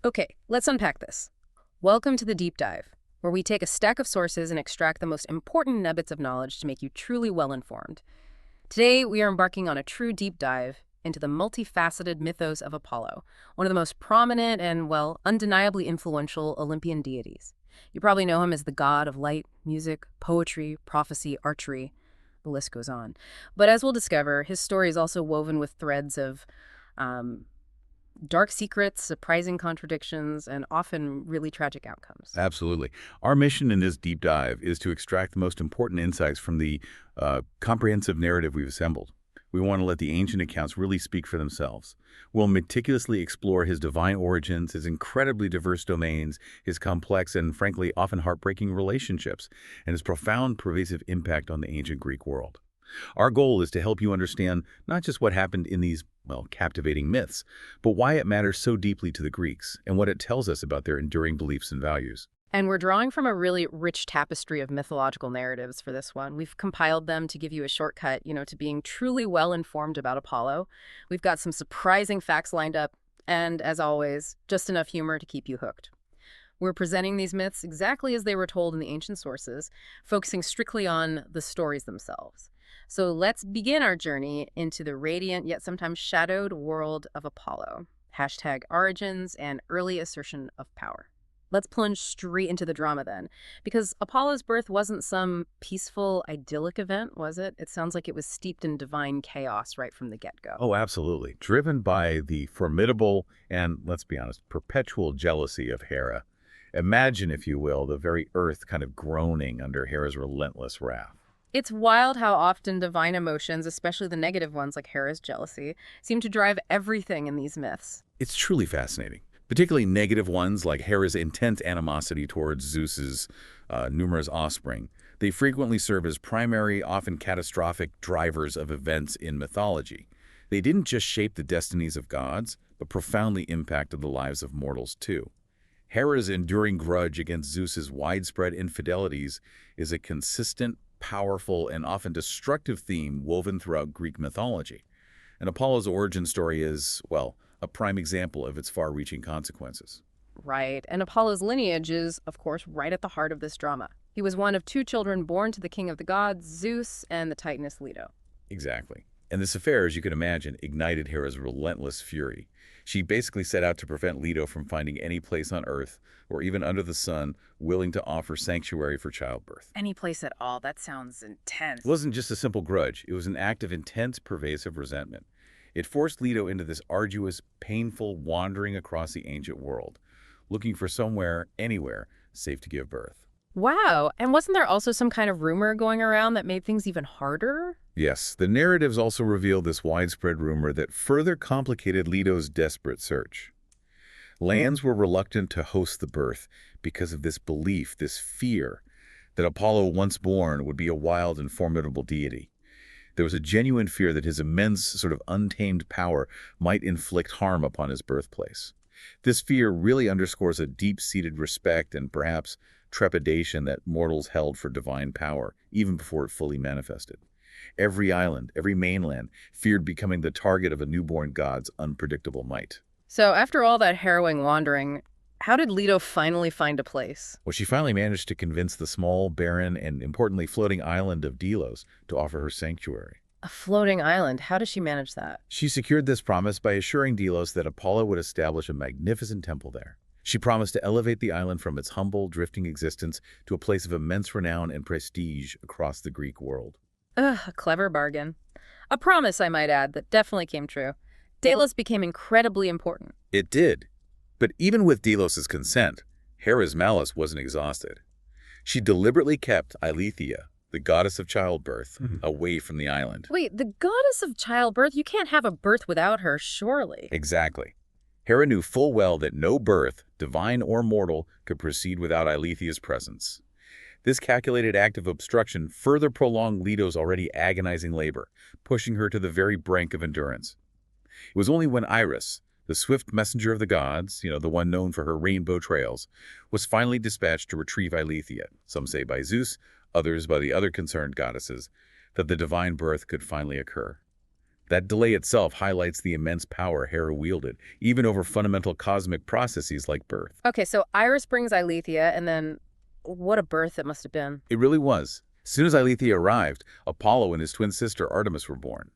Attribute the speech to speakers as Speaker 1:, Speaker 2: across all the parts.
Speaker 1: Okay, let's unpack this. Welcome to the deep dive, where we take a stack of sources and extract the most important nuggets of knowledge to make you truly well-informed. Today, we are embarking on a true deep dive into the multifaceted mythos of Apollo, one of the most prominent and, well, undeniably influential Olympian deities. You probably know him as the god of light, music, poetry, prophecy, archery. The list goes on. But as we'll discover, his story is also woven with threads of um, dark secrets, surprising contradictions, and often really tragic outcomes.
Speaker 2: Absolutely. Our mission in this deep dive is to extract the most important insights from the comprehensive narrative we've assembled. We want to let the ancient accounts really speak for themselves. We'll meticulously explore his divine origins, his incredibly diverse domains, his complex and frankly often heartbreaking relationships, and his profound pervasive impact on the ancient Greek world. Our goal is to help you understand not just what happened in these, well, captivating myths, but why it matters so deeply to the Greeks and what it tells us about their enduring beliefs and values.
Speaker 1: And we're drawing from a really rich tapestry of mythological narratives for this one. We've compiled them to give you a shortcut, to being truly well-informed about Apollo. We've got some surprising facts lined up, and as always, just enough humor to keep you hooked. We're presenting these myths exactly as they were told in the ancient sources, focusing strictly on the stories themselves. So let's begin our journey into the radiant yet sometimes shadowed world of Apollo. Hashtag origins and early assertion of power. Let's plunge straight into the drama then, because Apollo's birth wasn't some peaceful, idyllic event, was it? It sounds like it was steeped in divine chaos right from the get-go.
Speaker 2: Oh, absolutely. Driven by the formidable and, let's be honest, perpetual jealousy of Hera. Imagine, if you will, the very earth kind of groaning under Hera's relentless wrath.
Speaker 1: It's wild how often divine emotions, especially the negative ones like Hera's jealousy, seem to drive everything in these myths.
Speaker 2: It's truly fascinating, particularly negative ones like Hera's intense animosity towards Zeus's numerous offspring. They frequently serve as primary, often catastrophic drivers of events in mythology. They didn't just shape the destinies of gods, but profoundly impacted the lives of mortals too. Hera's enduring grudge against Zeus's widespread infidelities is a consistent, powerful, and often destructive theme woven throughout Greek mythology. And Apollo's origin story is, well, a prime example of its far-reaching consequences.
Speaker 1: Right, and Apollo's lineage is, of course, right at the heart of this drama. He was one of two children born to the king of the gods, Zeus, and the Titaness Leto.
Speaker 2: Exactly. And this affair, as you can imagine, ignited Hera's relentless fury. She basically set out to prevent Leto from finding any place on Earth, or even under the sun, willing to offer sanctuary for childbirth.
Speaker 1: Any place at all, that sounds intense.
Speaker 2: It wasn't just a simple grudge. It was an act of intense, pervasive resentment. It forced Leto into this arduous, painful wandering across the ancient world, looking for somewhere, anywhere, safe to give birth.
Speaker 1: Wow, and wasn't there also some kind of rumor going around that made things even harder?
Speaker 2: Yes, the narratives also reveal this widespread rumor that further complicated Leto's desperate search. Lands were reluctant to host the birth because of this belief, this fear, that Apollo, once born, would be a wild and formidable deity. There was a genuine fear that his immense, sort of untamed power might inflict harm upon his birthplace. This fear really underscores a deep-seated respect and perhaps trepidation that mortals held for divine power, even before it fully manifested. Every island, every mainland, feared becoming the target of a newborn god's unpredictable might.
Speaker 1: So after all that harrowing wandering, how did Leto finally find a place?
Speaker 2: Well, she finally managed to convince the small, barren, and importantly floating island of Delos to offer her sanctuary.
Speaker 1: A floating island. How does she manage that?
Speaker 2: She secured this promise by assuring Delos that Apollo would establish a magnificent temple there. She promised to elevate the island from its humble, drifting existence to a place of immense renown and prestige across the Greek world.
Speaker 1: Ugh, a clever bargain. A promise, I might add, that definitely came true. Delos became incredibly important.
Speaker 2: It did. But even with Delos's consent, Hera's malice wasn't exhausted. She deliberately kept Eileithyia, the goddess of childbirth, away from the island.
Speaker 1: Wait, the goddess of childbirth? You can't have a birth without her, surely.
Speaker 2: Exactly. Hera knew full well that no birth, divine or mortal, could proceed without Eileithyia's presence. This calculated act of obstruction further prolonged Leto's already agonizing labor, pushing her to the very brink of endurance. It was only when Iris, the swift messenger of the gods, the one known for her rainbow trails, was finally dispatched to retrieve Eileithyia, some say by Zeus, others by the other concerned goddesses, that the divine birth could finally occur. That delay itself highlights the immense power Hera wielded, even over fundamental cosmic processes like birth.
Speaker 1: Okay, so Iris brings Eileithyia, and then what a birth it must have been.
Speaker 2: It really was. As soon as Eileithyia arrived, Apollo and his twin sister Artemis were born.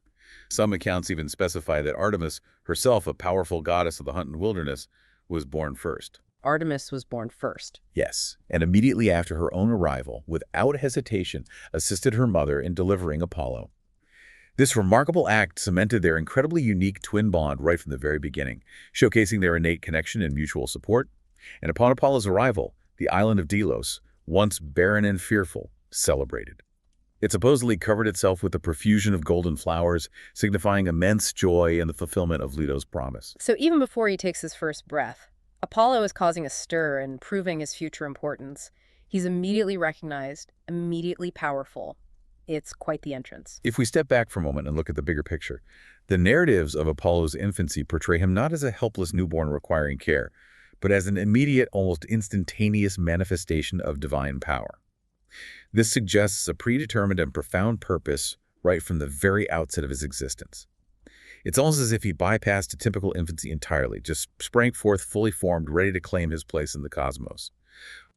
Speaker 2: Some accounts even specify that Artemis, herself a powerful goddess of the hunt and wilderness, was born first.
Speaker 1: Artemis was born first.
Speaker 2: Yes, and immediately after her own arrival, without hesitation, assisted her mother in delivering Apollo. This remarkable act cemented their incredibly unique twin bond right from the very beginning, showcasing their innate connection and mutual support. And upon Apollo's arrival, the island of Delos, once barren and fearful, celebrated. It supposedly covered itself with a profusion of golden flowers, signifying immense joy in the fulfillment of Leto's promise.
Speaker 1: So even before he takes his first breath, Apollo is causing a stir and proving his future importance. He's immediately recognized, immediately powerful. It's quite the entrance.
Speaker 2: If we step back for a moment and look at the bigger picture, the narratives of Apollo's infancy portray him not as a helpless newborn requiring care, but as an immediate, almost instantaneous manifestation of divine power. This suggests a predetermined and profound purpose right from the very outset of his existence. It's almost as if he bypassed a typical infancy entirely, just sprang forth fully formed, ready to claim his place in the cosmos.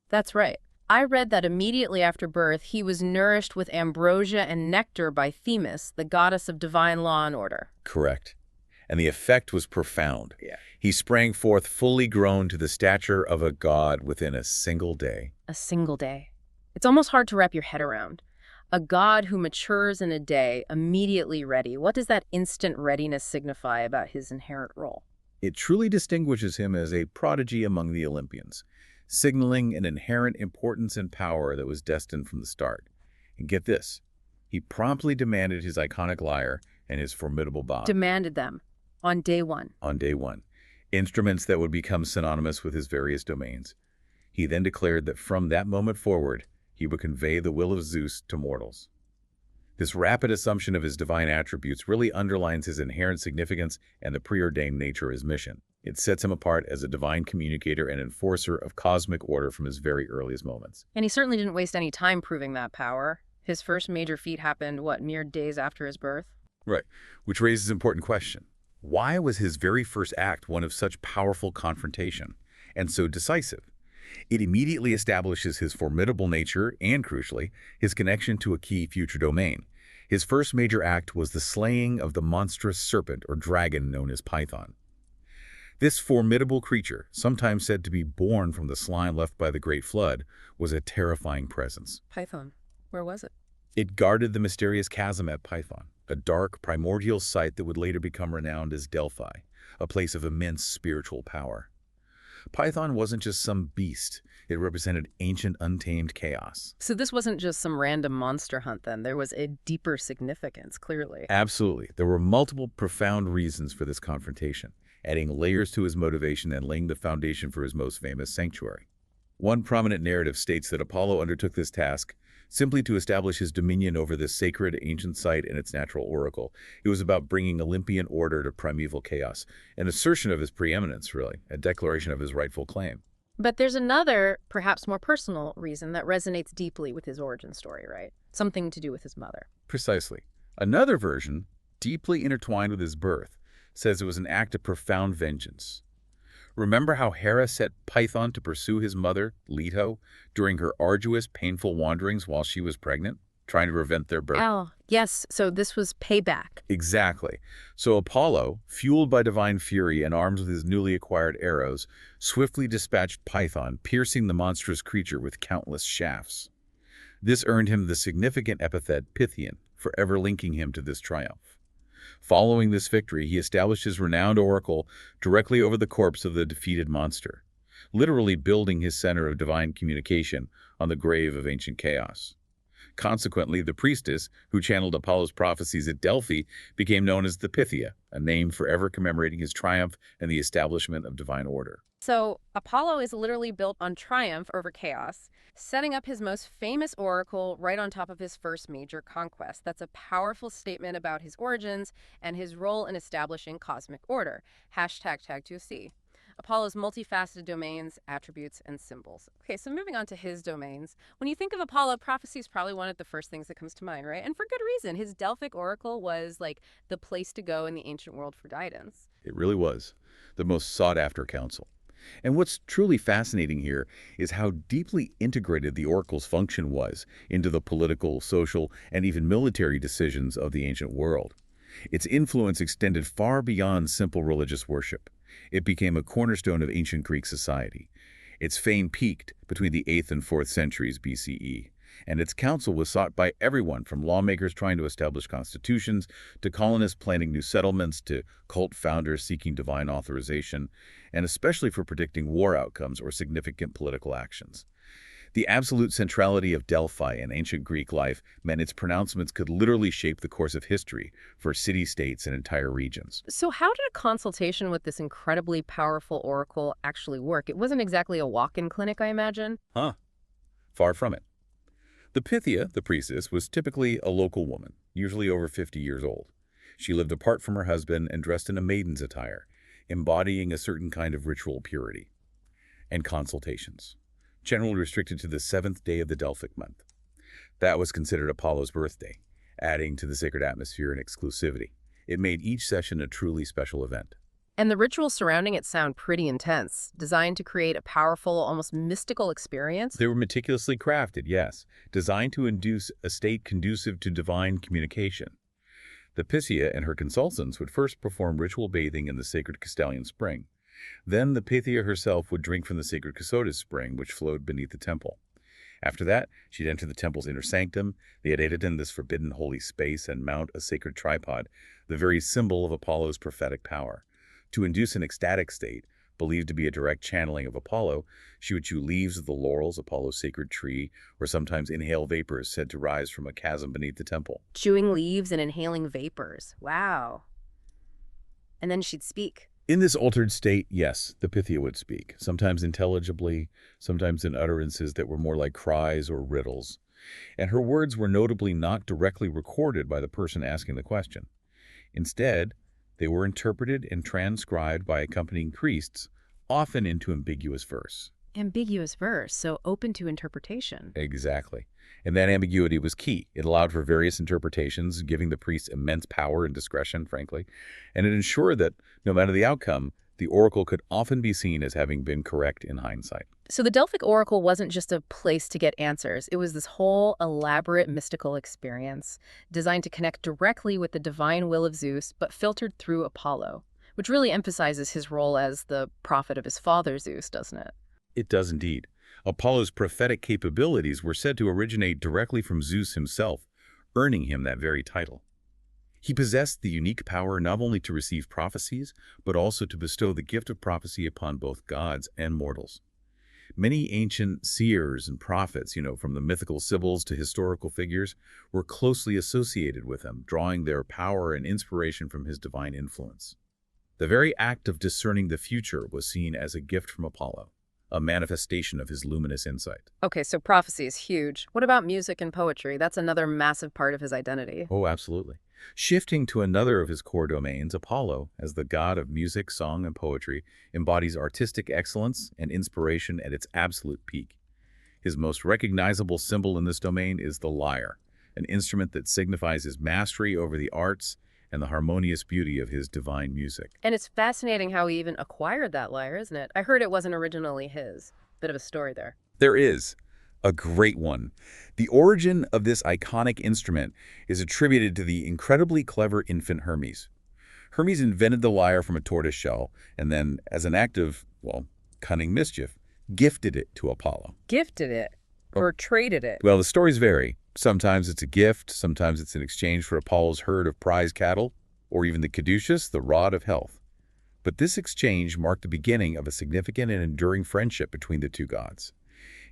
Speaker 1: That's right. I read that immediately after birth, he was nourished with ambrosia and nectar by Themis, the goddess of divine law and order.
Speaker 2: Correct. And the effect was profound.
Speaker 1: Yeah.
Speaker 2: He sprang forth fully grown to the stature of a god within a single day.
Speaker 1: A single day. It's almost hard to wrap your head around. A god who matures in a day, immediately ready. What does that instant readiness signify about his inherent role?
Speaker 2: It truly distinguishes him as a prodigy among the Olympians, signaling an inherent importance and power that was destined from the start. And get this, he promptly demanded his iconic lyre and his formidable bow.
Speaker 1: Demanded them on day one.
Speaker 2: On day one, instruments that would become synonymous with his various domains. He then declared that from that moment forward, he would convey the will of Zeus to mortals. This rapid assumption of his divine attributes really underlines his inherent significance and the preordained nature of his mission. It sets him apart as a divine communicator and enforcer of cosmic order from his very earliest moments.
Speaker 1: And he certainly didn't waste any time proving that power. His first major feat happened, mere days after his birth?
Speaker 2: Right, which raises an important question. Why was his very first act one of such powerful confrontation and so decisive? It immediately establishes his formidable nature and, crucially, his connection to a key future domain. His first major act was the slaying of the monstrous serpent or dragon known as Python. This formidable creature, sometimes said to be born from the slime left by the Great Flood, was a terrifying presence.
Speaker 1: Python. Where was it?
Speaker 2: It guarded the mysterious chasm at Python, a dark, primordial site that would later become renowned as Delphi, a place of immense spiritual power. Python wasn't just some beast. It represented ancient, untamed chaos.
Speaker 1: So this wasn't just some random monster hunt then. There was a deeper significance, clearly.
Speaker 2: Absolutely. There were multiple profound reasons for this confrontation, adding layers to his motivation and laying the foundation for his most famous sanctuary. One prominent narrative states that Apollo undertook this task simply to establish his dominion over this sacred ancient site and its natural oracle. It was about bringing Olympian order to primeval chaos, an assertion of his preeminence, really, a declaration of his rightful claim.
Speaker 1: But there's another, perhaps more personal reason that resonates deeply with his origin story, right? Something to do with his mother.
Speaker 2: Precisely. Another version, deeply intertwined with his birth, says it was an act of profound vengeance. Remember how Hera set Python to pursue his mother, Leto, during her arduous, painful wanderings while she was pregnant, trying to prevent their birth?
Speaker 1: Oh, yes. So this was payback.
Speaker 2: Exactly. So Apollo, fueled by divine fury and armed with his newly acquired arrows, swiftly dispatched Python, piercing the monstrous creature with countless shafts. This earned him the significant epithet Pythian, forever linking him to this triumph. Following this victory, he established his renowned oracle directly over the corpse of the defeated monster, literally building his center of divine communication on the grave of ancient chaos. Consequently, the priestess, who channeled Apollo's prophecies at Delphi, became known as the Pythia, a name forever commemorating his triumph and the establishment of divine order.
Speaker 1: So Apollo is literally built on triumph over chaos, setting up his most famous oracle right on top of his first major conquest. That's a powerful statement about his origins and his role in establishing cosmic order. #Tag to see. Apollo's multifaceted domains, attributes, and symbols. Okay, so moving on to his domains. When you think of Apollo, prophecy is probably one of the first things that comes to mind, right? And for good reason. His Delphic Oracle was like the place to go in the ancient world for guidance.
Speaker 2: It really was the most sought-after council. And what's truly fascinating here is how deeply integrated the oracle's function was into the political, social, and even military decisions of the ancient world. Its influence extended far beyond simple religious worship. It became a cornerstone of ancient Greek society. Its fame peaked between the 8th and 4th centuries BCE, and its counsel was sought by everyone from lawmakers trying to establish constitutions, to colonists planning new settlements, to cult founders seeking divine authorization, and especially for predicting war outcomes or significant political actions. The absolute centrality of Delphi in ancient Greek life meant its pronouncements could literally shape the course of history for city-states and entire regions.
Speaker 1: So how did a consultation with this incredibly powerful oracle actually work? It wasn't exactly a walk-in clinic, I imagine.
Speaker 2: Huh. Far from it. The Pythia, the priestess, was typically a local woman, usually over 50 years old. She lived apart from her husband and dressed in a maiden's attire, embodying a certain kind of ritual purity. And consultations, generally restricted to the 7th day of the Delphic month. That was considered Apollo's birthday, adding to the sacred atmosphere and exclusivity. It made each session a truly special event.
Speaker 1: And the rituals surrounding it sound pretty intense, designed to create a powerful, almost mystical experience.
Speaker 2: They were meticulously crafted, yes, designed to induce a state conducive to divine communication. The Pythia and her consultants would first perform ritual bathing in the sacred Castalian spring. Then the Pythia herself would drink from the sacred Cassotis spring, which flowed beneath the temple. After that, she'd enter the temple's inner sanctum, the Adedaton, this forbidden holy space, and mount a sacred tripod, the very symbol of Apollo's prophetic power. To induce an ecstatic state, believed to be a direct channeling of Apollo, she would chew leaves of the laurels, Apollo's sacred tree, or sometimes inhale vapors said to rise from a chasm beneath the temple.
Speaker 1: Chewing leaves and inhaling vapors. Wow. And then she'd speak.
Speaker 2: In this altered state, yes, the Pythia would speak, sometimes intelligibly, sometimes in utterances that were more like cries or riddles. And her words were notably not directly recorded by the person asking the question. Instead, they were interpreted and transcribed by accompanying priests, often into ambiguous verse.
Speaker 1: Ambiguous verse, so open to interpretation.
Speaker 2: Exactly. And that ambiguity was key. It allowed for various interpretations, giving the priests immense power and discretion, frankly. And it ensured that, no matter the outcome, the oracle could often be seen as having been correct in hindsight.
Speaker 1: So the Delphic Oracle wasn't just a place to get answers. It was this whole elaborate mystical experience designed to connect directly with the divine will of Zeus, but filtered through Apollo, which really emphasizes his role as the prophet of his father Zeus, doesn't it?
Speaker 2: It does indeed. Apollo's prophetic capabilities were said to originate directly from Zeus himself, earning him that very title. He possessed the unique power not only to receive prophecies, but also to bestow the gift of prophecy upon both gods and mortals. Many ancient seers and prophets, from the mythical sibyls to historical figures, were closely associated with him, drawing their power and inspiration from his divine influence. The very act of discerning the future was seen as a gift from Apollo, a manifestation of his luminous insight.
Speaker 1: Okay, so prophecy is huge. What about music and poetry? That's another massive part of his identity.
Speaker 2: Oh, absolutely. Shifting to another of his core domains, Apollo, as the god of music, song, and poetry, embodies artistic excellence and inspiration at its absolute peak. His most recognizable symbol in this domain is the lyre, an instrument that signifies his mastery over the arts and the harmonious beauty of his divine music.
Speaker 1: And it's fascinating how he even acquired that lyre, isn't it? I heard it wasn't originally his. Bit of a story there.
Speaker 2: There is. A great one. The origin of this iconic instrument is attributed to the incredibly clever infant Hermes. Hermes invented the lyre from a tortoise shell and then, as an act of, cunning mischief, gifted it to Apollo.
Speaker 1: Gifted it? Or traded it?
Speaker 2: Well, the stories vary. Sometimes it's a gift, sometimes it's in exchange for Apollo's herd of prize cattle, or even the caduceus, the rod of health. But this exchange marked the beginning of a significant and enduring friendship between the two gods.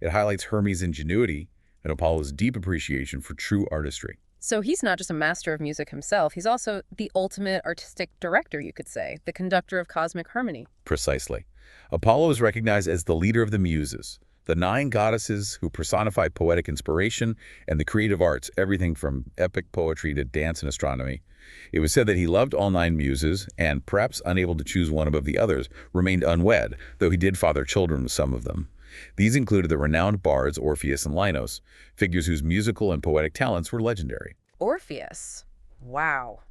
Speaker 2: It highlights Hermes' ingenuity and Apollo's deep appreciation for true artistry.
Speaker 1: So he's not just a master of music himself, he's also the ultimate artistic director, you could say, the conductor of cosmic harmony.
Speaker 2: Precisely. Apollo is recognized as the leader of the muses, The 9 goddesses who personify poetic inspiration and the creative arts, everything from epic poetry to dance and astronomy. It was said that he loved all 9 muses and, perhaps unable to choose one above the others, remained unwed, though he did father children with some of them. These included the renowned bards Orpheus and Linos, figures whose musical and poetic talents were legendary.
Speaker 1: Orpheus. Wow.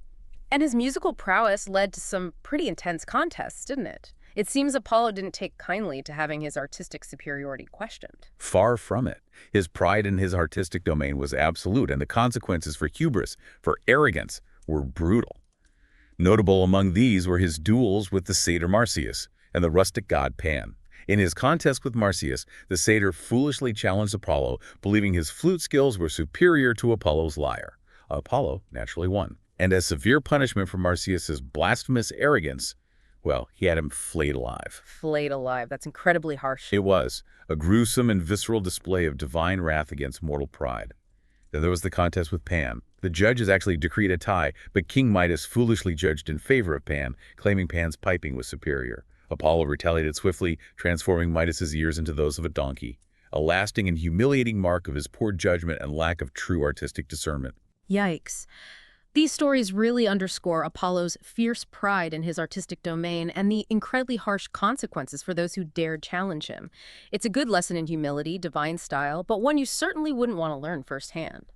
Speaker 1: And his musical prowess led to some pretty intense contests, didn't it? It seems Apollo didn't take kindly to having his artistic superiority questioned.
Speaker 2: Far from it. His pride in his artistic domain was absolute, and the consequences for hubris, for arrogance, were brutal. Notable among these were his duels with the satyr Marsyas and the rustic god Pan. In his contest with Marsyas, the satyr foolishly challenged Apollo, believing his flute skills were superior to Apollo's lyre. Apollo naturally won. And as severe punishment for Marsyas's blasphemous arrogance, well, he had him flayed alive.
Speaker 1: Flayed alive. That's incredibly harsh.
Speaker 2: It was a gruesome and visceral display of divine wrath against mortal pride. Then there was the contest with Pan. The judges actually decreed a tie, but King Midas foolishly judged in favor of Pan, claiming Pan's piping was superior. Apollo retaliated swiftly, transforming Midas's ears into those of a donkey, a lasting and humiliating mark of his poor judgment and lack of true artistic discernment.
Speaker 1: Yikes. These stories really underscore Apollo's fierce pride in his artistic domain and the incredibly harsh consequences for those who dared challenge him. It's a good lesson in humility, divine style, but one you certainly wouldn't want to learn firsthand.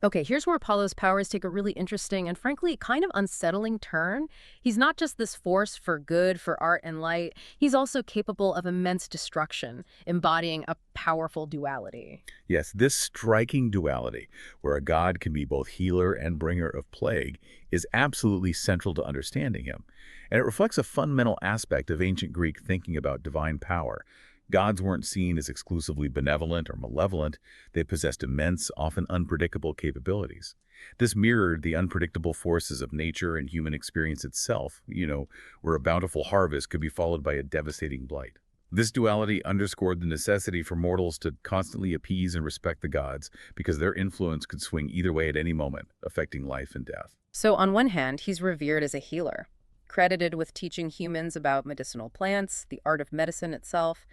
Speaker 1: Okay, here's where Apollo's powers take a really interesting and frankly kind of unsettling turn. He's not just this force for good, for art and light. He's also capable of immense destruction, embodying a powerful duality.
Speaker 2: Yes, this striking duality, where a god can be both healer and bringer of plague, is absolutely central to understanding him. And it reflects a fundamental aspect of ancient Greek thinking about divine power. Gods weren't seen as exclusively benevolent or malevolent. They possessed immense, often unpredictable capabilities. This mirrored the unpredictable forces of nature and human experience itself, where a bountiful harvest could be followed by a devastating blight. This duality underscored the necessity for mortals to constantly appease and respect the gods, because their influence could swing either way at any moment, affecting life and death.
Speaker 1: So on one hand, he's revered as a healer, credited with teaching humans about medicinal plants, the art of medicine itself.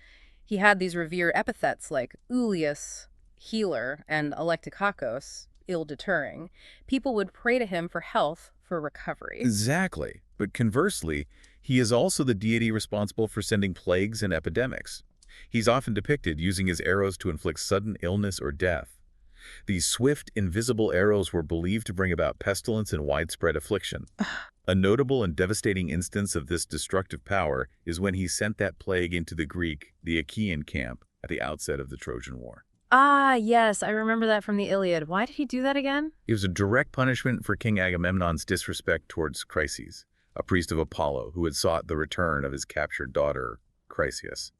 Speaker 1: He had these revered epithets like Ulius, healer, and Electikakos, ill-deterring. People would pray to him for health, for recovery.
Speaker 2: Exactly. But conversely, he is also the deity responsible for sending plagues and epidemics. He's often depicted using his arrows to inflict sudden illness or death. These swift, invisible arrows were believed to bring about pestilence and widespread affliction. A notable and devastating instance of this destructive power is when he sent that plague into the Achaean camp at the outset of the Trojan War.
Speaker 1: Ah, yes, I remember that from the Iliad. Why did he do that again?
Speaker 2: It was a direct punishment for King Agamemnon's disrespect towards Chryses, a priest of Apollo who had sought the return of his captured daughter, Chryseis.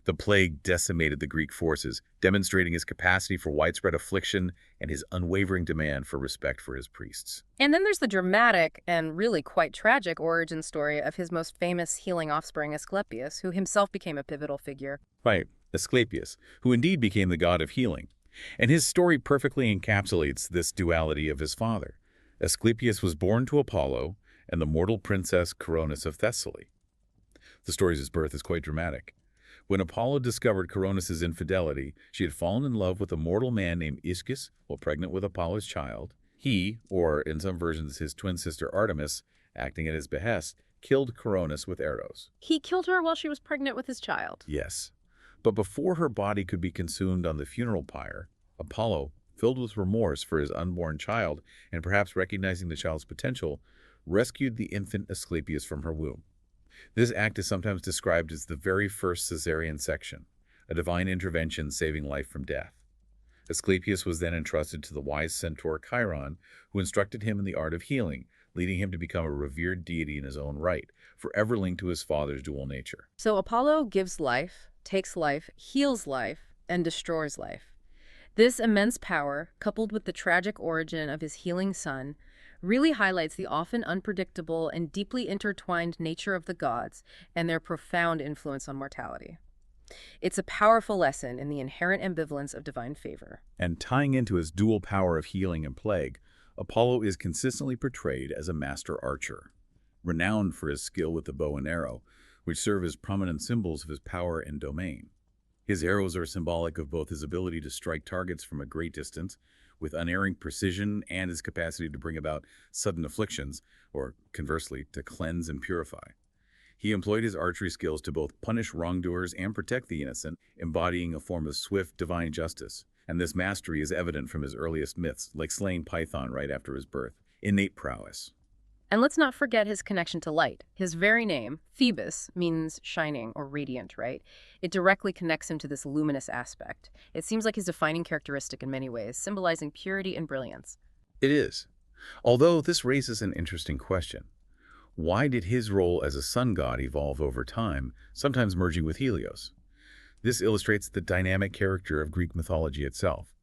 Speaker 2: The plague decimated the Greek forces, demonstrating his capacity for widespread affliction and his unwavering demand for respect for his priests.
Speaker 1: And then there's the dramatic and really quite tragic origin story of his most famous healing offspring, Asclepius, who himself became a pivotal figure.
Speaker 2: Right, Asclepius, who indeed became the god of healing. And his story perfectly encapsulates this duality of his father. Asclepius was born to Apollo and the mortal princess Coronis of Thessaly. The story of his birth is quite dramatic. When Apollo discovered Coronis' infidelity, she had fallen in love with a mortal man named Ischys while pregnant with Apollo's child. He, or in some versions his twin sister Artemis, acting at his behest, killed Coronis with arrows.
Speaker 1: He killed her while she was pregnant with his child.
Speaker 2: Yes. But before her body could be consumed on the funeral pyre, Apollo, filled with remorse for his unborn child and perhaps recognizing the child's potential, rescued the infant Asclepius from her womb. This act is sometimes described as the very first caesarean section, a divine intervention saving life from death. Asclepius was then entrusted to the wise centaur Chiron, who instructed him in the art of healing, leading him to become a revered deity in his own right, forever linked to his father's dual nature.
Speaker 1: So Apollo gives life, takes life, heals life, and destroys life. This immense power, coupled with the tragic origin of his healing son, really highlights the often unpredictable and deeply intertwined nature of the gods and their profound influence on mortality. It's a powerful lesson in the inherent ambivalence of divine favor.
Speaker 2: And tying into his dual power of healing and plague, Apollo is consistently portrayed as a master archer, renowned for his skill with the bow and arrow, which serve as prominent symbols of his power and domain. His arrows are symbolic of both his ability to strike targets from a great distance with unerring precision and his capacity to bring about sudden afflictions, or conversely, to cleanse and purify. He employed his archery skills to both punish wrongdoers and protect the innocent, embodying a form of swift, divine justice. And this mastery is evident from his earliest myths, like slaying Python right after his birth. Innate prowess.
Speaker 1: And let's not forget his connection to light. His very name, Phoebus, means shining or radiant, right? It directly connects him to this luminous aspect. It seems like his defining characteristic in many ways, symbolizing purity and brilliance.
Speaker 2: It is. Although this raises an interesting question. Why did his role as a sun god evolve over time, sometimes merging with Helios? This illustrates the dynamic character of Greek mythology itself.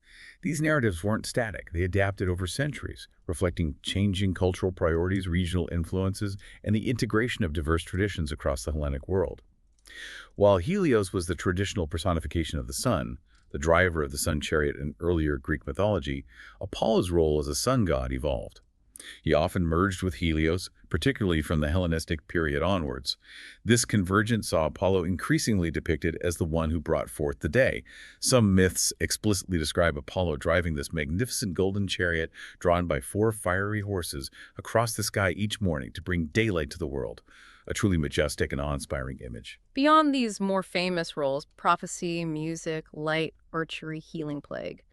Speaker 2: These narratives weren't static. They adapted over centuries, reflecting changing cultural priorities, regional influences, and the integration of diverse traditions across the Hellenic world. While Helios was the traditional personification of the sun, the driver of the sun chariot in earlier Greek mythology, Apollo's role as a sun god evolved. He often merged with Helios, particularly from the Hellenistic period onwards. This convergence saw Apollo increasingly depicted as the one who brought forth the day. Some myths explicitly describe Apollo driving this magnificent golden chariot drawn by 4 fiery horses across the sky each morning to bring daylight to the world. A truly majestic and awe-inspiring image.
Speaker 1: Beyond these more famous roles, prophecy, music, light, archery, healing plague,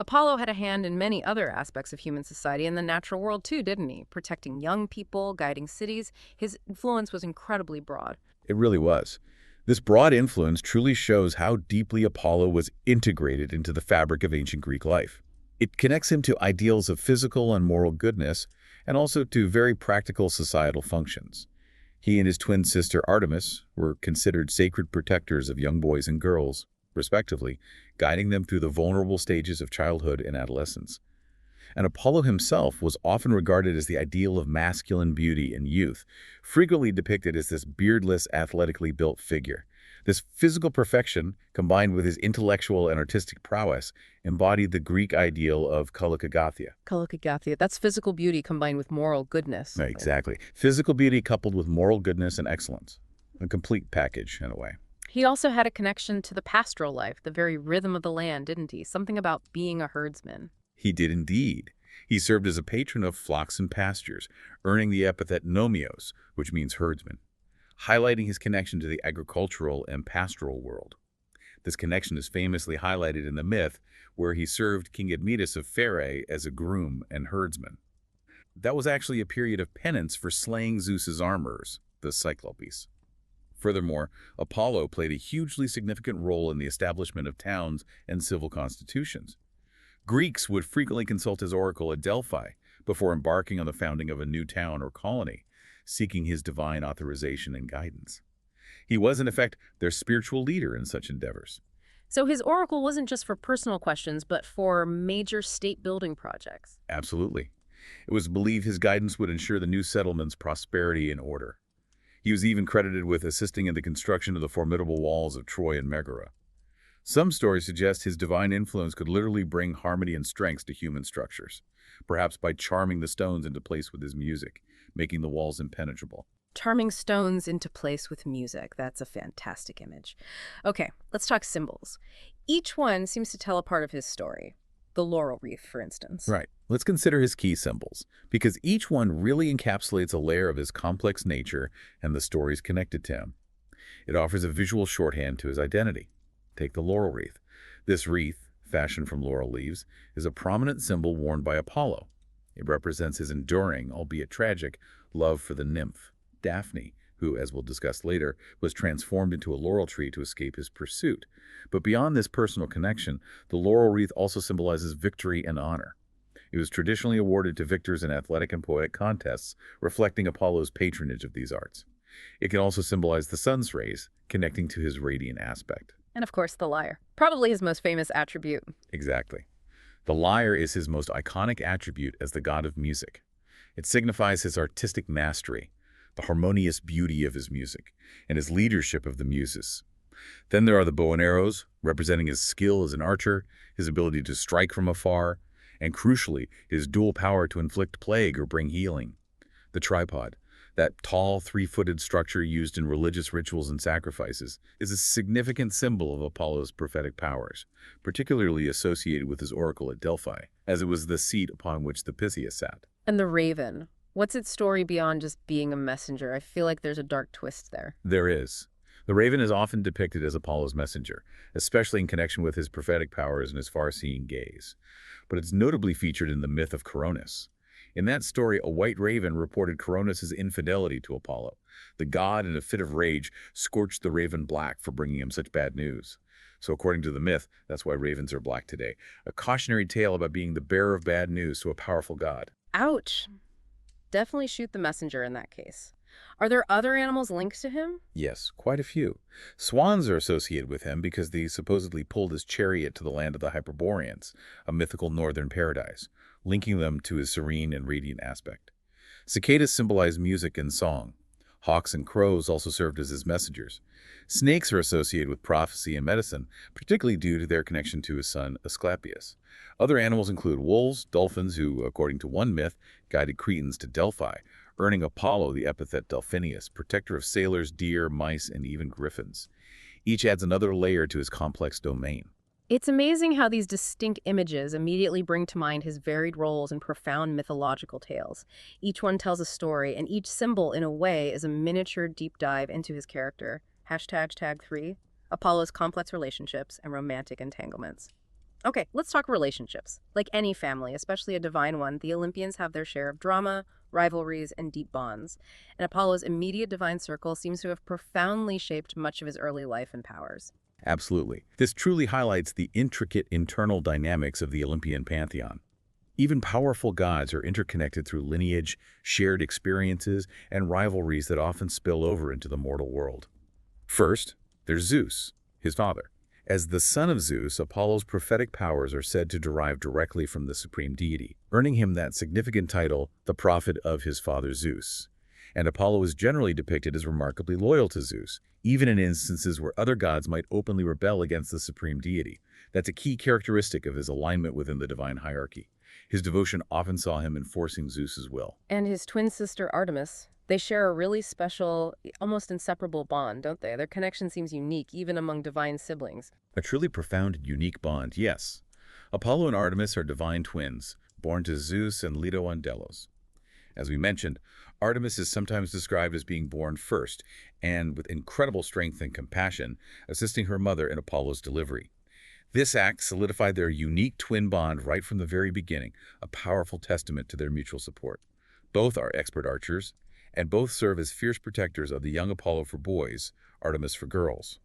Speaker 1: Apollo had a hand in many other aspects of human society and the natural world too, didn't he? Protecting young people, guiding cities. His influence was incredibly broad.
Speaker 2: It really was. This broad influence truly shows how deeply Apollo was integrated into the fabric of ancient Greek life. It connects him to ideals of physical and moral goodness, and also to very practical societal functions. He and his twin sister Artemis were considered sacred protectors of young boys and girls, respectively, guiding them through the vulnerable stages of childhood and adolescence. And Apollo himself was often regarded as the ideal of masculine beauty and youth, frequently depicted as this beardless, athletically built figure. This physical perfection, combined with his intellectual and artistic prowess, embodied the Greek ideal of kolokagathia.
Speaker 1: Kolokagathia, that's physical beauty combined with moral goodness.
Speaker 2: Right, exactly. Physical beauty coupled with moral goodness and excellence. A complete package, in a way.
Speaker 1: He also had a connection to the pastoral life, the very rhythm of the land, didn't he? Something about being a herdsman.
Speaker 2: He did indeed. He served as a patron of flocks and pastures, earning the epithet nomios, which means herdsman, highlighting his connection to the agricultural and pastoral world. This connection is famously highlighted in the myth, where he served King Admetus of Pherae as a groom and herdsman. That was actually a period of penance for slaying Zeus's armorers, the Cyclopes. Furthermore, Apollo played a hugely significant role in the establishment of towns and civil constitutions. Greeks would frequently consult his oracle at Delphi before embarking on the founding of a new town or colony, seeking his divine authorization and guidance. He was, in effect, their spiritual leader in such endeavors.
Speaker 1: So his oracle wasn't just for personal questions, but for major state-building projects.
Speaker 2: Absolutely. It was believed his guidance would ensure the new settlement's prosperity and order. He was even credited with assisting in the construction of the formidable walls of Troy and Megara. Some stories suggest his divine influence could literally bring harmony and strength to human structures, perhaps by charming the stones into place with his music, making the walls impenetrable.
Speaker 1: Charming stones into place with music. That's a fantastic image. Okay, let's talk symbols. Each one seems to tell a part of his story. The laurel wreath, for instance.
Speaker 2: Right. Let's consider his key symbols, because each one really encapsulates a layer of his complex nature and the stories connected to him. It offers a visual shorthand to his identity. Take the laurel wreath. This wreath, fashioned from laurel leaves, is a prominent symbol worn by Apollo. It represents his enduring, albeit tragic, love for the nymph, Daphne, who, as we'll discuss later, was transformed into a laurel tree to escape his pursuit. But beyond this personal connection, the laurel wreath also symbolizes victory and honor. It was traditionally awarded to victors in athletic and poetic contests, reflecting Apollo's patronage of these arts. It can also symbolize the sun's rays, connecting to his radiant aspect.
Speaker 1: And of course, the lyre. Probably his most famous attribute.
Speaker 2: Exactly. The lyre is his most iconic attribute as the god of music. It signifies his artistic mastery, the harmonious beauty of his music, and his leadership of the muses. Then there are the bow and arrows, representing his skill as an archer, his ability to strike from afar, and crucially, his dual power to inflict plague or bring healing. The tripod. That tall, three-footed structure used in religious rituals and sacrifices is a significant symbol of Apollo's prophetic powers, particularly associated with his oracle at Delphi, as it was the seat upon which the Pythia sat.
Speaker 1: And the raven. What's its story beyond just being a messenger? I feel like there's a dark twist there.
Speaker 2: There is. The raven is often depicted as Apollo's messenger, especially in connection with his prophetic powers and his far-seeing gaze. But it's notably featured in the myth of Coronis. In that story, a white raven reported Coronis' infidelity to Apollo. The god, in a fit of rage, scorched the raven black for bringing him such bad news. So according to the myth, that's why ravens are black today. A cautionary tale about being the bearer of bad news to a powerful god.
Speaker 1: Ouch. Definitely shoot the messenger in that case. Are there other animals linked to him?
Speaker 2: Yes, quite a few. Swans are associated with him because they supposedly pulled his chariot to the land of the Hyperboreans, a mythical northern paradise, linking them to his serene and radiant aspect. Cicadas symbolize music and song. Hawks and crows also served as his messengers. Snakes are associated with prophecy and medicine, particularly due to their connection to his son Asclepius. Other animals include wolves, dolphins who, according to one myth, guided Cretans to Delphi, earning Apollo the epithet Delphinius, protector of sailors, deer, mice, and even griffins. Each adds another layer to his complex domain.
Speaker 1: It's amazing how these distinct images immediately bring to mind his varied roles and profound mythological tales. Each one tells a story, and each symbol, in a way, is a miniature deep dive into his character. Tag 3, Apollo's complex relationships and romantic entanglements. Okay, let's talk relationships. Like any family, especially a divine one, the Olympians have their share of drama, rivalries, and deep bonds. And Apollo's immediate divine circle seems to have profoundly shaped much of his early life and powers.
Speaker 2: Absolutely. This truly highlights the intricate internal dynamics of the Olympian pantheon. Even powerful gods are interconnected through lineage, shared experiences, and rivalries that often spill over into the mortal world. First, there's Zeus, his father. As the son of Zeus, Apollo's prophetic powers are said to derive directly from the supreme deity, earning him that significant title, the prophet of his father Zeus. And Apollo is generally depicted as remarkably loyal to Zeus, even in instances where other gods might openly rebel against the supreme deity. That's a key characteristic of his alignment within the divine hierarchy. His devotion often saw him enforcing Zeus's will.
Speaker 1: And his twin sister Artemis. They share a really special, almost inseparable bond, don't they? Their connection seems unique, even among divine siblings.
Speaker 2: A truly profound and unique bond, yes. Apollo and Artemis are divine twins, born to Zeus and Leto on Delos. As we mentioned, Artemis is sometimes described as being born first, and with incredible strength and compassion, assisting her mother in Apollo's delivery. This act solidified their unique twin bond right from the very beginning, a powerful testament to their mutual support. Both are expert archers, and both serve as fierce protectors of the young Apollo for boys, Artemis for girls.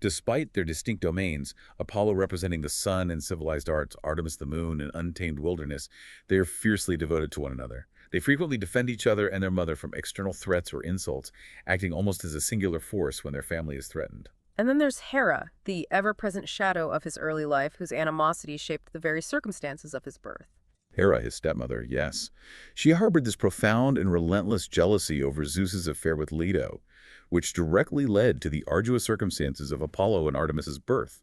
Speaker 2: Despite their distinct domains, Apollo representing the sun and civilized arts, Artemis the moon and untamed wilderness, they are fiercely devoted to one another. They frequently defend each other and their mother from external threats or insults, acting almost as a singular force when their family is threatened.
Speaker 1: And then there's Hera, the ever-present shadow of his early life, whose animosity shaped the very circumstances of his birth.
Speaker 2: Hera, his stepmother, yes. She harbored this profound and relentless jealousy over Zeus's affair with Leto, which directly led to the arduous circumstances of Apollo and Artemis's birth,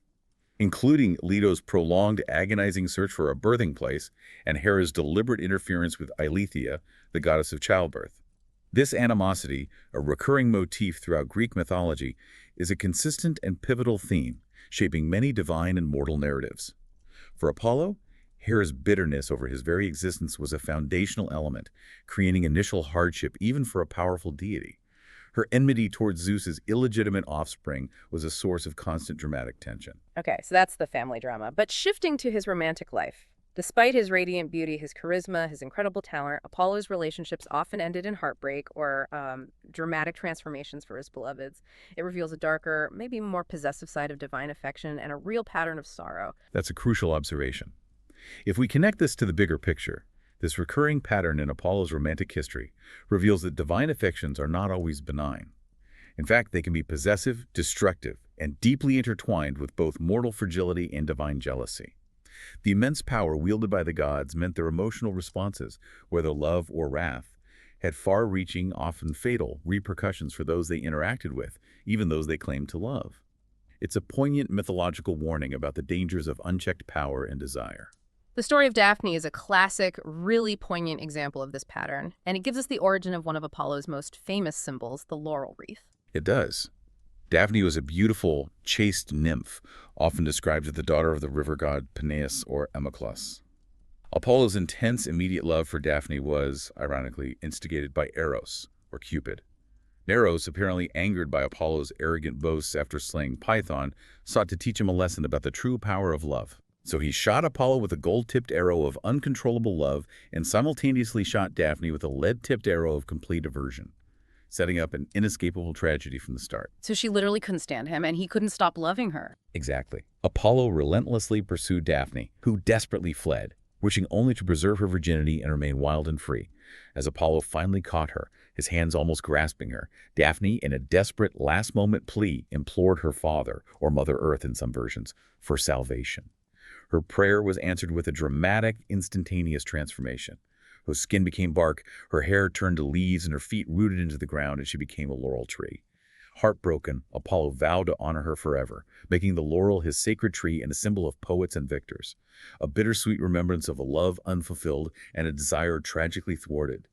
Speaker 2: including Leto's prolonged, agonizing search for a birthing place and Hera's deliberate interference with Eileithyia, the goddess of childbirth. This animosity, a recurring motif throughout Greek mythology, is a consistent and pivotal theme, shaping many divine and mortal narratives. For Apollo, Hera's bitterness over his very existence was a foundational element, creating initial hardship even for a powerful deity. Her enmity towards Zeus's illegitimate offspring was a source of constant dramatic tension.
Speaker 1: Okay, so that's the family drama. But shifting to his romantic life. Despite his radiant beauty, his charisma, his incredible talent, Apollo's relationships often ended in heartbreak or dramatic transformations for his beloveds. It reveals a darker, maybe more possessive side of divine affection and a real pattern of sorrow.
Speaker 2: That's a crucial observation. If we connect this to the bigger picture, this recurring pattern in Apollo's romantic history reveals that divine affections are not always benign. In fact, they can be possessive, destructive, and deeply intertwined with both mortal fragility and divine jealousy. The immense power wielded by the gods meant their emotional responses, whether love or wrath, had far-reaching, often fatal, repercussions for those they interacted with, even those they claimed to love. It's a poignant mythological warning about the dangers of unchecked power and desire.
Speaker 1: The story of Daphne is a classic, really poignant example of this pattern, and it gives us the origin of one of Apollo's most famous symbols, the laurel wreath.
Speaker 2: It does. Daphne was a beautiful, chaste nymph, often described as the daughter of the river god Peneus or Amyclos. Apollo's intense, immediate love for Daphne was, ironically, instigated by Eros, or Cupid. Eros, apparently angered by Apollo's arrogant boasts after slaying Python, sought to teach him a lesson about the true power of love. So he shot Apollo with a gold-tipped arrow of uncontrollable love and simultaneously shot Daphne with a lead-tipped arrow of complete aversion, setting up an inescapable tragedy from the start.
Speaker 1: So she literally couldn't stand him, and he couldn't stop loving her.
Speaker 2: Exactly. Apollo relentlessly pursued Daphne, who desperately fled, wishing only to preserve her virginity and remain wild and free. As Apollo finally caught her, his hands almost grasping her, Daphne, in a desperate last-moment plea, implored her father, or Mother Earth in some versions, for salvation. Her prayer was answered with a dramatic, instantaneous transformation. Her skin became bark, her hair turned to leaves, and her feet rooted into the ground, and she became a laurel tree. Heartbroken, Apollo vowed to honor her forever, making the laurel his sacred tree and a symbol of poets and victors, a bittersweet remembrance of a love unfulfilled and a desire tragically thwarted.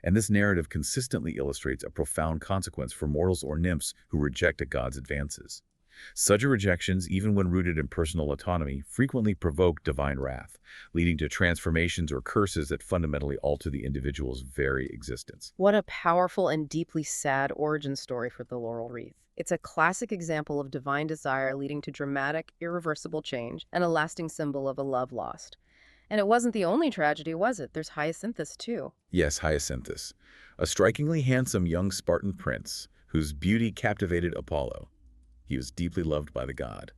Speaker 2: And this narrative consistently illustrates a profound consequence for mortals or nymphs who reject a god's advances. Such rejections, even when rooted in personal autonomy, frequently provoke divine wrath, leading to transformations or curses that fundamentally alter the individual's very existence.
Speaker 1: What a powerful and deeply sad origin story for the laurel wreath. It's a classic example of divine desire leading to dramatic, irreversible change and a lasting symbol of a love lost. And it wasn't the only tragedy, was it? There's Hyacinthus, too.
Speaker 2: Yes, Hyacinthus, a strikingly handsome young Spartan prince whose beauty captivated Apollo. He was deeply loved by the god.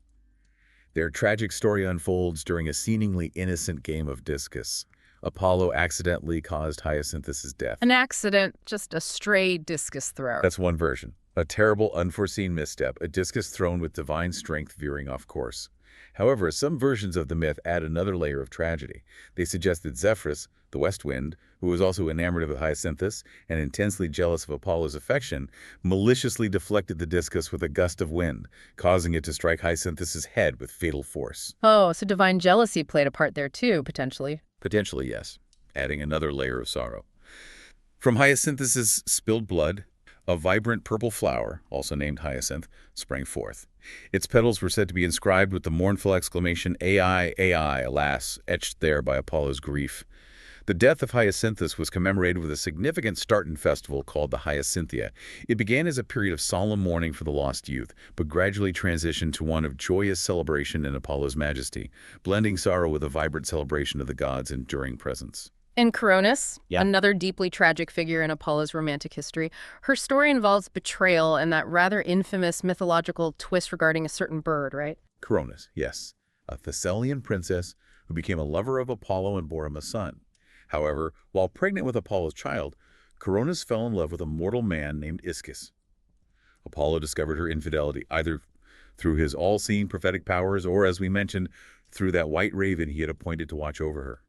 Speaker 2: Their tragic story unfolds during a seemingly innocent game of discus. Apollo accidentally caused Hyacinthus' death.
Speaker 1: An accident, just a stray discus throw.
Speaker 2: That's one version. A terrible, unforeseen misstep, a discus thrown with divine strength veering off course. However, some versions of the myth add another layer of tragedy. They suggest that Zephyrus, the west wind, who was also enamored of Hyacinthus and intensely jealous of Apollo's affection, maliciously deflected the discus with a gust of wind, causing it to strike Hyacinthus' head with fatal force.
Speaker 1: Oh, so divine jealousy played a part there too, potentially.
Speaker 2: Potentially, yes, adding another layer of sorrow. From Hyacinthus' spilled blood, a vibrant purple flower, also named hyacinth, sprang forth. Its petals were said to be inscribed with the mournful exclamation, "Ai, Ai," alas, etched there by Apollo's grief. The death of Hyacinthus was commemorated with a significant Spartan festival called the Hyacinthia. It began as a period of solemn mourning for the lost youth, but gradually transitioned to one of joyous celebration in Apollo's majesty, blending sorrow with a vibrant celebration of the god's enduring presence.
Speaker 1: And Coronis,
Speaker 2: Yeah.
Speaker 1: another deeply tragic figure in Apollo's romantic history, her story involves betrayal and that rather infamous mythological twist regarding a certain bird, right?
Speaker 2: Coronis, yes, a Thessalian princess who became a lover of Apollo and bore him a son. However, while pregnant with Apollo's child, Coronis fell in love with a mortal man named Ischys. Apollo discovered her infidelity, either through his all-seeing prophetic powers or, as we mentioned, through that white raven he had appointed to watch over her.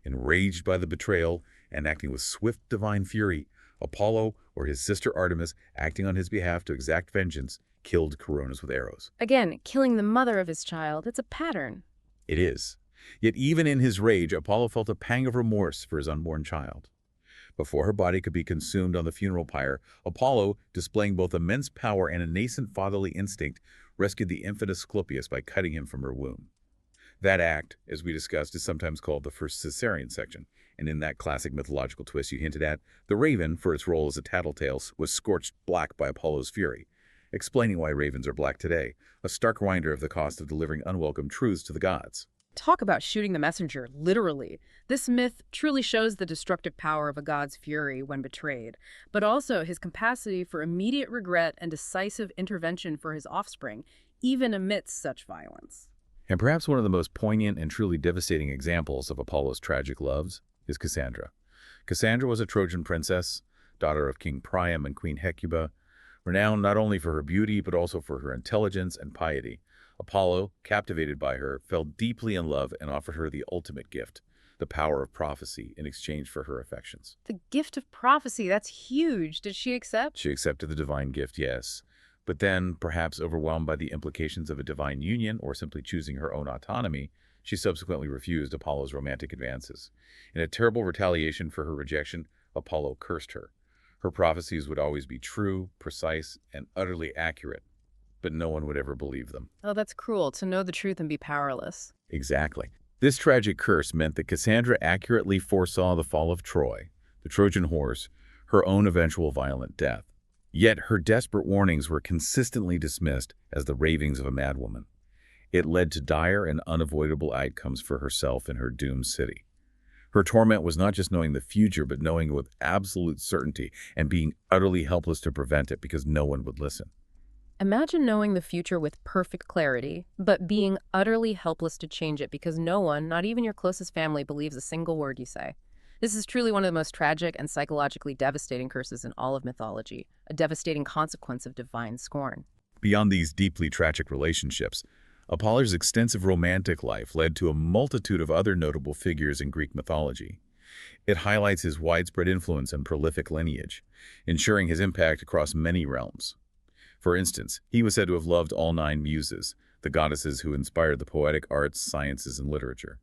Speaker 2: Enraged by the betrayal and acting with swift divine fury, Apollo, or his sister Artemis, acting on his behalf to exact vengeance, killed Coronis with arrows.
Speaker 1: Again, killing the mother of his child. It's a pattern.
Speaker 2: It is. Yet even in his rage, Apollo felt a pang of remorse for his unborn child. Before her body could be consumed on the funeral pyre, Apollo, displaying both immense power and a nascent fatherly instinct, rescued the infant Asclepius by cutting him from her womb. That act, as we discussed, is sometimes called the first cesarean section, and in that classic mythological twist you hinted at, the raven, for its role as a tattletale, was scorched black by Apollo's fury, explaining why ravens are black today, a stark reminder of the cost of delivering unwelcome truths to the gods.
Speaker 1: Talk about shooting the messenger, literally. This myth truly shows the destructive power of a god's fury when betrayed, but also his capacity for immediate regret and decisive intervention for his offspring, even amidst such violence.
Speaker 2: And perhaps one of the most poignant and truly devastating examples of Apollo's tragic loves is Cassandra. Cassandra was a Trojan princess, daughter of King Priam and Queen Hecuba, renowned not only for her beauty but also for her intelligence and piety. Apollo, captivated by her, fell deeply in love and offered her the ultimate gift, the power of prophecy, in exchange for her affections.
Speaker 1: The gift of prophecy, that's huge. Did she accept?
Speaker 2: She accepted the divine gift, yes. But then, perhaps overwhelmed by the implications of a divine union or simply choosing her own autonomy, She subsequently refused Apollo's romantic advances. In a terrible retaliation for her rejection, Apollo cursed her. Her prophecies would always be true, precise, and utterly accurate, but no one would ever believe them.
Speaker 1: Oh, that's cruel, to know the truth and be powerless.
Speaker 2: Exactly. This tragic curse meant that Cassandra accurately foresaw the fall of Troy, the Trojan horse, her own eventual violent death. Yet her desperate warnings were consistently dismissed as the ravings of a madwoman. It led to dire and unavoidable outcomes for herself and her doomed city. Her torment was not just knowing the future, but knowing it with absolute certainty and being utterly helpless to prevent it because no one would listen.
Speaker 1: Imagine knowing the future with perfect clarity, but being utterly helpless to change it because no one, not even your closest family, believes a single word you say. This is truly one of the most tragic and psychologically devastating curses in all of mythology, a devastating consequence of divine scorn.
Speaker 2: Beyond these deeply tragic relationships, Apollo's extensive romantic life led to a multitude of other notable figures in Greek mythology. It highlights his widespread influence and prolific lineage, ensuring his impact across many realms. For instance, he was said to have loved all 9 muses, the goddesses who inspired the poetic arts, sciences, and literature.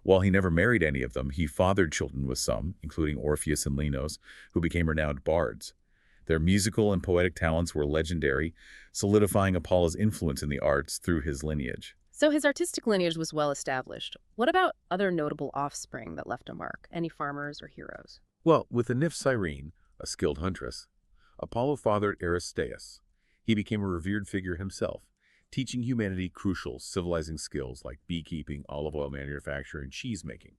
Speaker 2: While he never married any of them, he fathered children with some, including Orpheus and Linos, who became renowned bards. Their musical and poetic talents were legendary, solidifying Apollo's influence in the arts through his lineage.
Speaker 1: So his artistic lineage was well established. What about other notable offspring that left a mark? Any farmers or heroes?
Speaker 2: Well, with the nymph Cyrene, a skilled huntress, Apollo fathered Aristeus. He became a revered figure himself, teaching humanity crucial civilizing skills like beekeeping, olive oil manufacture, and cheese making,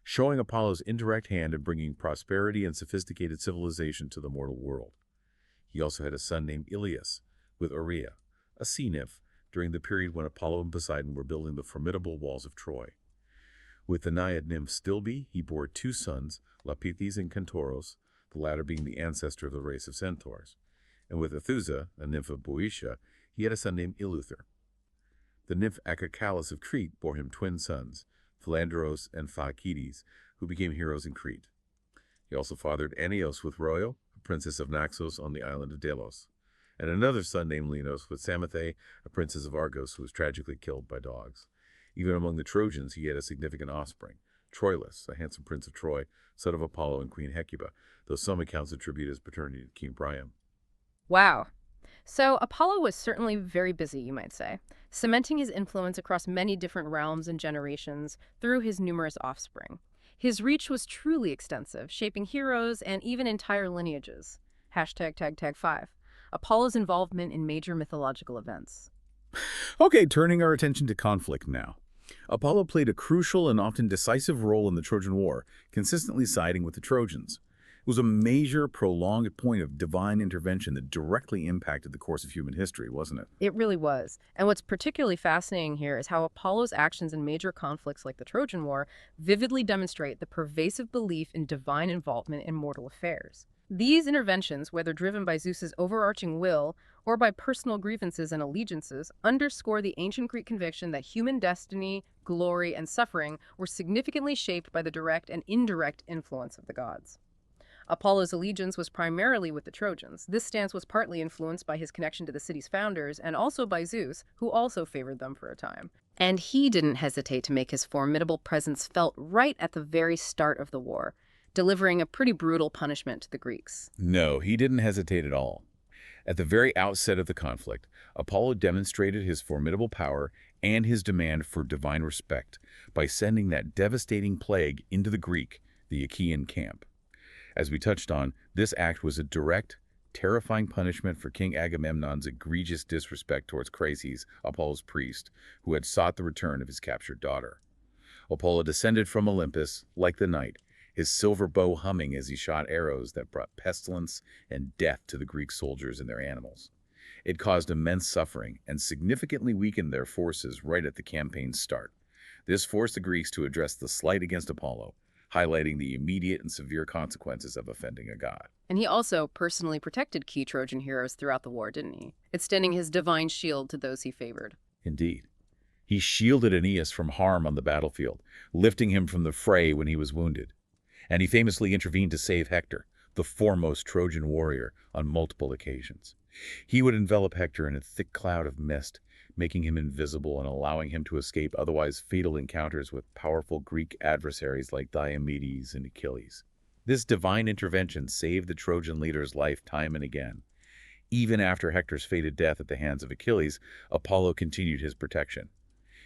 Speaker 2: showing Apollo's indirect hand in bringing prosperity and sophisticated civilization to the mortal world. He also had a son named Ilias, with Aurea, a sea nymph, during the period when Apollo and Poseidon were building the formidable walls of Troy. With the naiad nymph Stilbe, he bore 2 sons, Lapithes and Cantoros, the latter being the ancestor of the race of centaurs. And with Athousa, a nymph of Boeotia, he had a son named Eleuther. The nymph Acacalus of Crete bore him twin sons, Philandros and Phaeacides, who became heroes in Crete. He also fathered Aeneas with Rhoio, a princess of Naxos on the island of Delos, and another son named Linos with Samathe, a princess of Argos who was tragically killed by dogs. Even among the Trojans, he had a significant offspring, Troilus, a handsome prince of Troy, son of Apollo and Queen Hecuba, though some accounts attribute his paternity to King Priam.
Speaker 1: Wow. So Apollo was certainly very busy, you might say, cementing his influence across many different realms and generations through his numerous offspring. His reach was truly extensive, shaping heroes and even entire lineages. Hashtag tag tag 5. Apollo's involvement in major mythological events.
Speaker 2: Okay, turning our attention to conflict now. Apollo played a crucial and often decisive role in the Trojan War, consistently siding with the Trojans. It was a major, prolonged point of divine intervention that directly impacted the course of human history, wasn't it?
Speaker 1: It really was. And what's particularly fascinating here is how Apollo's actions in major conflicts like the Trojan War vividly demonstrate the pervasive belief in divine involvement in mortal affairs. These interventions, whether driven by Zeus's overarching will or by personal grievances and allegiances, underscore the ancient Greek conviction that human destiny, glory, and suffering were significantly shaped by the direct and indirect influence of the gods. Apollo's allegiance was primarily with the Trojans. This stance was partly influenced by his connection to the city's founders and also by Zeus, who also favored them for a time. And he didn't hesitate to make his formidable presence felt right at the very start of the war, delivering a pretty brutal punishment to the Greeks.
Speaker 2: No, he didn't hesitate at all. At the very outset of the conflict, Apollo demonstrated his formidable power and his demand for divine respect by sending that devastating plague into the Achaean camp. As we touched on, this act was a direct, terrifying punishment for King Agamemnon's egregious disrespect towards Chryses, Apollo's priest, who had sought the return of his captured daughter. Apollo descended from Olympus, like the night, his silver bow humming as he shot arrows that brought pestilence and death to the Greek soldiers and their animals. It caused immense suffering and significantly weakened their forces right at the campaign's start. This forced the Greeks to address the slight against Apollo, highlighting the immediate and severe consequences of offending a god.
Speaker 1: And he also personally protected key Trojan heroes throughout the war, didn't he? Extending his divine shield to those he favored.
Speaker 2: Indeed. He shielded Aeneas from harm on the battlefield, lifting him from the fray when he was wounded. And he famously intervened to save Hector, the foremost Trojan warrior, on multiple occasions. He would envelop Hector in a thick cloud of mist, making him invisible and allowing him to escape otherwise fatal encounters with powerful Greek adversaries like Diomedes and Achilles. This divine intervention saved the Trojan leader's life time and again. Even after Hector's fated death at the hands of Achilles, Apollo continued his protection.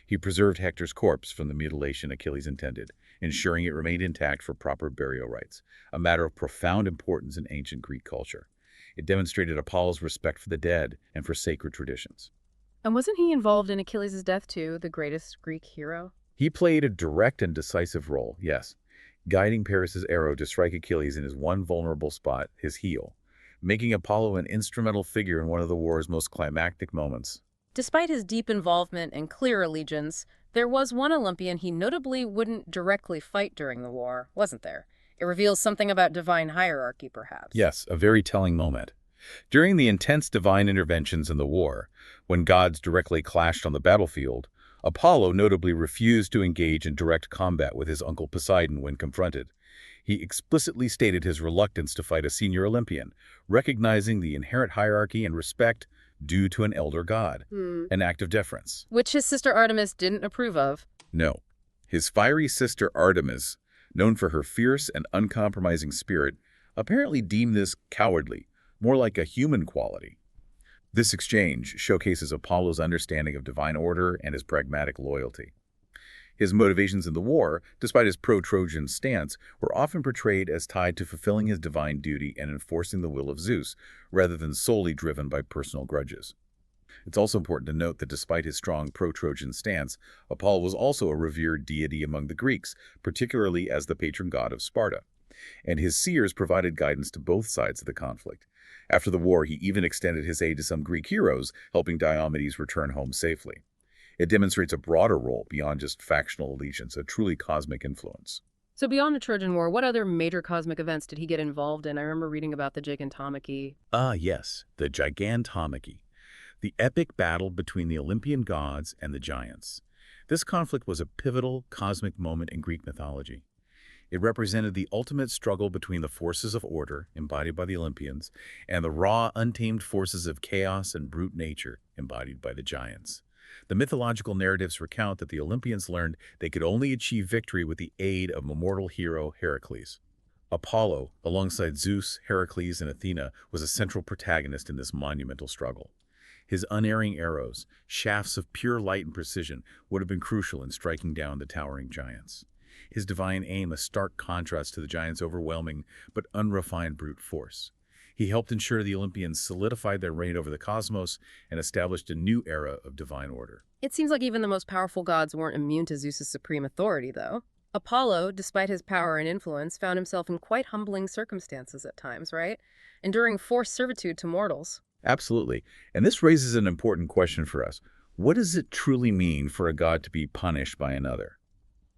Speaker 2: He preserved Hector's corpse from the mutilation Achilles intended, ensuring it remained intact for proper burial rites, a matter of profound importance in ancient Greek culture. It demonstrated Apollo's respect for the dead and for sacred traditions.
Speaker 1: And wasn't he involved in Achilles' death too, the greatest Greek hero?
Speaker 2: He played a direct and decisive role, yes, guiding Paris's arrow to strike Achilles in his one vulnerable spot, his heel, making Apollo an instrumental figure in one of the war's most climactic moments.
Speaker 1: Despite his deep involvement and clear allegiance, there was one Olympian he notably wouldn't directly fight during the war, wasn't there? It reveals something about divine hierarchy, perhaps.
Speaker 2: Yes, a very telling moment. During the intense divine interventions in the war, when gods directly clashed on the battlefield, Apollo notably refused to engage in direct combat with his uncle Poseidon when confronted. He explicitly stated his reluctance to fight a senior Olympian, recognizing the inherent hierarchy and respect due to an elder god, an act of deference.
Speaker 1: Which his sister Artemis didn't approve of.
Speaker 2: No. His fiery sister Artemis, known for her fierce and uncompromising spirit, apparently deemed this cowardly, more like a human quality. This exchange showcases Apollo's understanding of divine order and his pragmatic loyalty. His motivations in the war, despite his pro-Trojan stance, were often portrayed as tied to fulfilling his divine duty and enforcing the will of Zeus, rather than solely driven by personal grudges. It's also important to note that despite his strong pro-Trojan stance, Apollo was also a revered deity among the Greeks, particularly as the patron god of Sparta, and his seers provided guidance to both sides of the conflict. After the war, he even extended his aid to some Greek heroes, helping Diomedes return home safely. It demonstrates a broader role beyond just factional allegiance, a truly cosmic influence.
Speaker 1: So beyond the Trojan War, what other major cosmic events did he get involved in? I remember reading about the Gigantomachy.
Speaker 2: Yes, the Gigantomachy, the epic battle between the Olympian gods and the giants. This conflict was a pivotal cosmic moment in Greek mythology. It represented the ultimate struggle between the forces of order, embodied by the Olympians, and the raw, untamed forces of chaos and brute nature, embodied by the giants. The mythological narratives recount that the Olympians learned they could only achieve victory with the aid of immortal hero Heracles. Apollo, alongside Zeus, Heracles, and Athena, was a central protagonist in this monumental struggle. His unerring arrows, shafts of pure light and precision, would have been crucial in striking down the towering giants. His divine aim a stark contrast to the giants' overwhelming but unrefined brute force. He helped ensure the Olympians solidified their reign over the cosmos and established a new era of divine order.
Speaker 1: It seems like even the most powerful gods weren't immune to Zeus's supreme authority, though. Apollo, despite his power and influence, found himself in quite humbling circumstances at times, right? Enduring forced servitude to mortals.
Speaker 2: Absolutely. And this raises an important question for us. What does it truly mean for a god to be punished by another?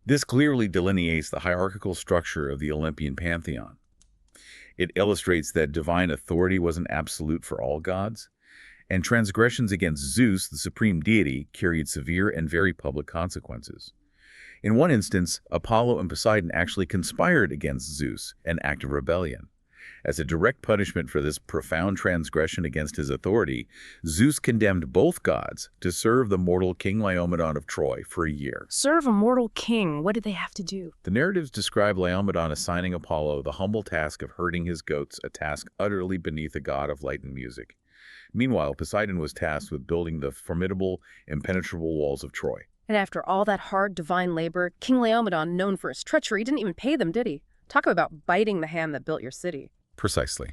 Speaker 2: This clearly delineates the hierarchical structure of the Olympian pantheon. It illustrates that divine authority wasn't absolute for all gods, and transgressions against Zeus, the supreme deity, carried severe and very public consequences. In one instance, Apollo and Poseidon actually conspired against Zeus, an act of rebellion. As a direct punishment for this profound transgression against his authority, Zeus condemned both gods to serve the mortal King Laomedon of Troy for a year.
Speaker 1: Serve a mortal king? What did they have to do?
Speaker 2: The narratives describe Laomedon assigning Apollo the humble task of herding his goats, a task utterly beneath a god of light and music. Meanwhile, Poseidon was tasked with building the formidable, impenetrable walls of Troy.
Speaker 1: And after all that hard divine labor, King Laomedon, known for his treachery, didn't even pay them, did he? Talk about biting the hand that built your city.
Speaker 2: Precisely.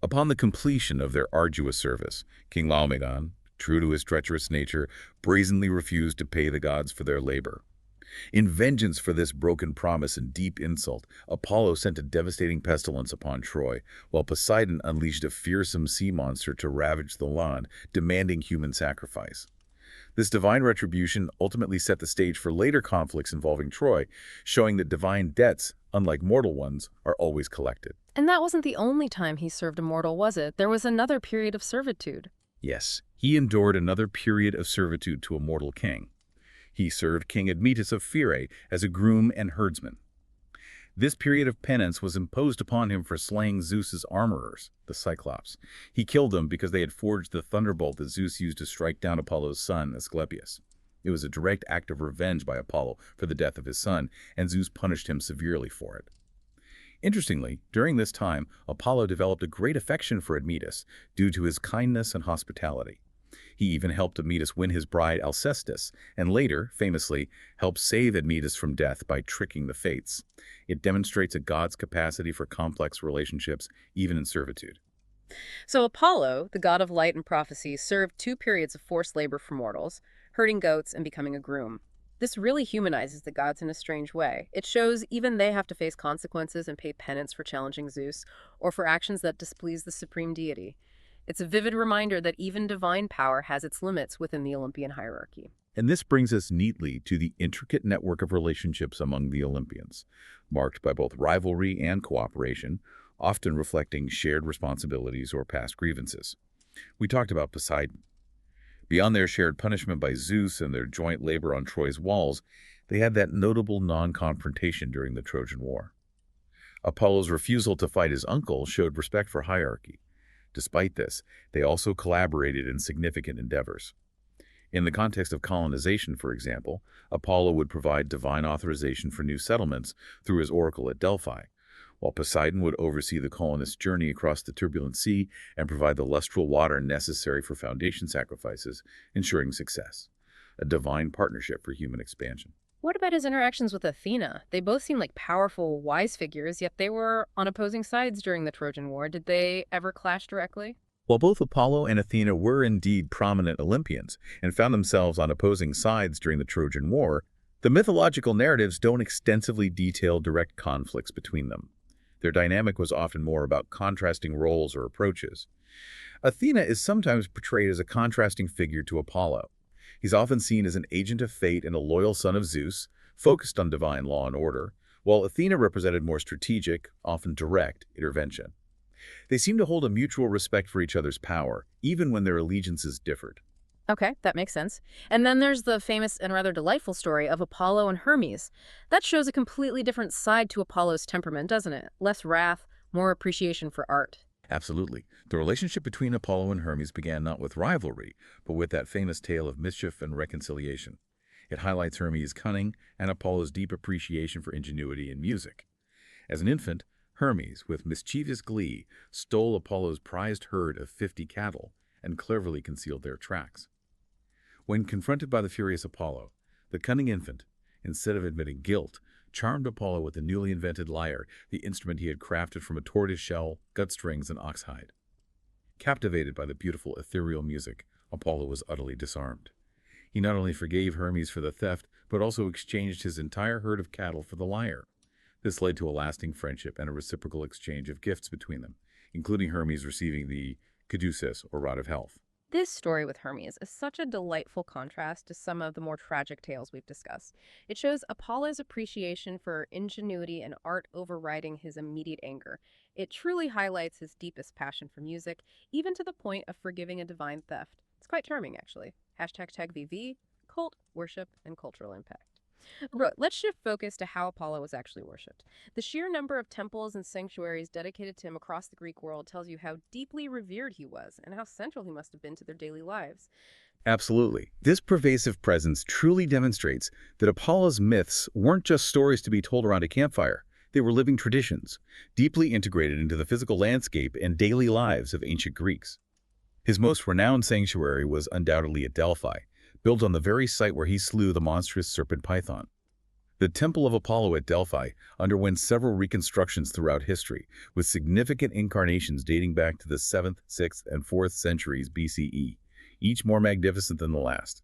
Speaker 2: Upon the completion of their arduous service, King Laomedon, true to his treacherous nature, brazenly refused to pay the gods for their labor. In vengeance for this broken promise and deep insult, Apollo sent a devastating pestilence upon Troy, while Poseidon unleashed a fearsome sea monster to ravage the land, demanding human sacrifice. This divine retribution ultimately set the stage for later conflicts involving Troy, showing that divine debts, unlike mortal ones, are always collected.
Speaker 1: And that wasn't the only time he served a mortal, was it? There was another period of servitude.
Speaker 2: Yes, he endured another period of servitude to a mortal king. He served King Admetus of Pherae as a groom and herdsman. This period of penance was imposed upon him for slaying Zeus's armorers, the Cyclops. He killed them because they had forged the thunderbolt that Zeus used to strike down Apollo's son, Asclepius. It was a direct act of revenge by Apollo for the death of his son, and Zeus punished him severely for it. Interestingly, during this time, Apollo developed a great affection for Admetus due to his kindness and hospitality. He even helped Admetus win his bride Alcestis, and later, famously, helped save Admetus from death by tricking the fates. It demonstrates a god's capacity for complex relationships, even in servitude.
Speaker 1: So Apollo, the god of light and prophecy, served two periods of forced labor for mortals, herding goats and becoming a groom. This really humanizes the gods in a strange way. It shows even they have to face consequences and pay penance for challenging Zeus, or for actions that displease the supreme deity. It's a vivid reminder that even divine power has its limits within the Olympian hierarchy.
Speaker 2: And this brings us neatly to the intricate network of relationships among the Olympians, marked by both rivalry and cooperation, often reflecting shared responsibilities or past grievances. We talked about Poseidon. Beyond their shared punishment by Zeus and their joint labor on Troy's walls, they had that notable non-confrontation during the Trojan War. Apollo's refusal to fight his uncle showed respect for hierarchy. Despite this, they also collaborated in significant endeavors. In the context of colonization, for example, Apollo would provide divine authorization for new settlements through his oracle at Delphi, while Poseidon would oversee the colonists' journey across the turbulent sea and provide the lustral water necessary for foundation sacrifices, ensuring success. A divine partnership for human expansion.
Speaker 1: What about his interactions with Athena? They both seem like powerful, wise figures, yet they were on opposing sides during the Trojan War. Did they ever clash directly?
Speaker 2: While both Apollo and Athena were indeed prominent Olympians and found themselves on opposing sides during the Trojan War, the mythological narratives don't extensively detail direct conflicts between them. Their dynamic was often more about contrasting roles or approaches. Athena is sometimes portrayed as a contrasting figure to Apollo. He's often seen as an agent of fate and a loyal son of Zeus, focused on divine law and order, while Athena represented more strategic, often direct, intervention. They seem to hold a mutual respect for each other's power, even when their allegiances differed.
Speaker 1: Okay, that makes sense. And then there's the famous and rather delightful story of Apollo and Hermes. That shows a completely different side to Apollo's temperament, doesn't it? Less wrath, more appreciation for art.
Speaker 2: Absolutely. The relationship between Apollo and Hermes began not with rivalry, but with that famous tale of mischief and reconciliation. It highlights Hermes' cunning and Apollo's deep appreciation for ingenuity in music. As an infant, Hermes, with mischievous glee, stole Apollo's prized herd of 50 cattle and cleverly concealed their tracks. When confronted by the furious Apollo, the cunning infant, instead of admitting guilt, charmed Apollo with the newly invented lyre, the instrument he had crafted from a tortoise shell, gut strings, and oxhide. Captivated by the beautiful ethereal music, Apollo was utterly disarmed. He not only forgave Hermes for the theft, but also exchanged his entire herd of cattle for the lyre. This led to a lasting friendship and a reciprocal exchange of gifts between them, including Hermes receiving the caduceus, or rod of health.
Speaker 1: This story with Hermes is such a delightful contrast to some of the more tragic tales we've discussed. It shows Apollo's appreciation for ingenuity and art overriding his immediate anger. It truly highlights his deepest passion for music, even to the point of forgiving a divine theft. It's quite charming, actually. #TagVV, cult, worship, and cultural impact. But let's shift focus to how Apollo was actually worshipped. The sheer number of temples and sanctuaries dedicated to him across the Greek world tells you how deeply revered he was and how central he must have been to their daily lives.
Speaker 2: Absolutely. This pervasive presence truly demonstrates that Apollo's myths weren't just stories to be told around a campfire. They were living traditions, deeply integrated into the physical landscape and daily lives of ancient Greeks. His most renowned sanctuary was undoubtedly at Delphi, built on the very site where he slew the monstrous serpent Python. The Temple of Apollo at Delphi underwent several reconstructions throughout history, with significant incarnations dating back to the 7th, 6th, and 4th centuries BCE, each more magnificent than the last.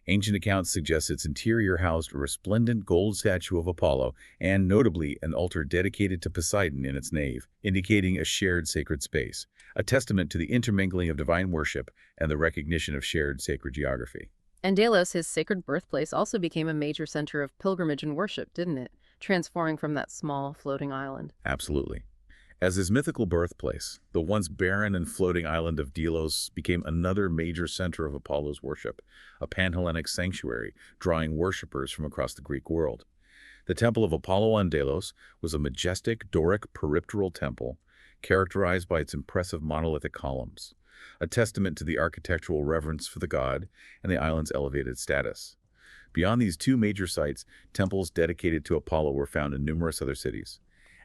Speaker 2: Ancient accounts suggest its interior housed a resplendent gold statue of Apollo and, notably, an altar dedicated to Poseidon in its nave, indicating a shared sacred space, a testament to the intermingling of divine worship and the recognition of shared sacred geography.
Speaker 1: And Delos, his sacred birthplace, also became a major center of pilgrimage and worship, didn't it? Transforming from that small, floating island.
Speaker 2: Absolutely. As his mythical birthplace, the once barren and floating island of Delos became another major center of Apollo's worship, a Panhellenic sanctuary drawing worshippers from across the Greek world. The Temple of Apollo on Delos was a majestic Doric peripteral temple characterized by its impressive monolithic columns, a testament to the architectural reverence for the god and the island's elevated status. Beyond these two major sites, temples dedicated to Apollo were found in numerous other cities.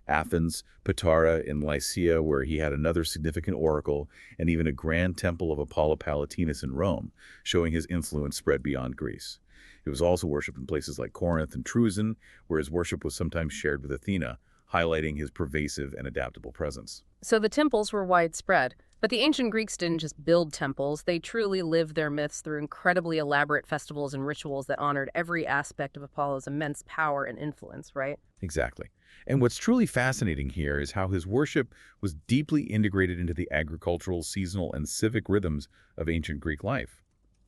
Speaker 2: Athens, Patara in Lycia, where he had another significant oracle, and even a grand temple of Apollo Palatinus in Rome, showing his influence spread beyond Greece. He was also worshipped in places like Corinth and Trojan, where his worship was sometimes shared with Athena, highlighting his pervasive and adaptable presence.
Speaker 1: So the temples were widespread, but the ancient Greeks didn't just build temples, they truly lived their myths through incredibly elaborate festivals and rituals that honored every aspect of Apollo's immense power and influence, right?
Speaker 2: Exactly. And what's truly fascinating here is how his worship was deeply integrated into the agricultural, seasonal, and civic rhythms of ancient Greek life.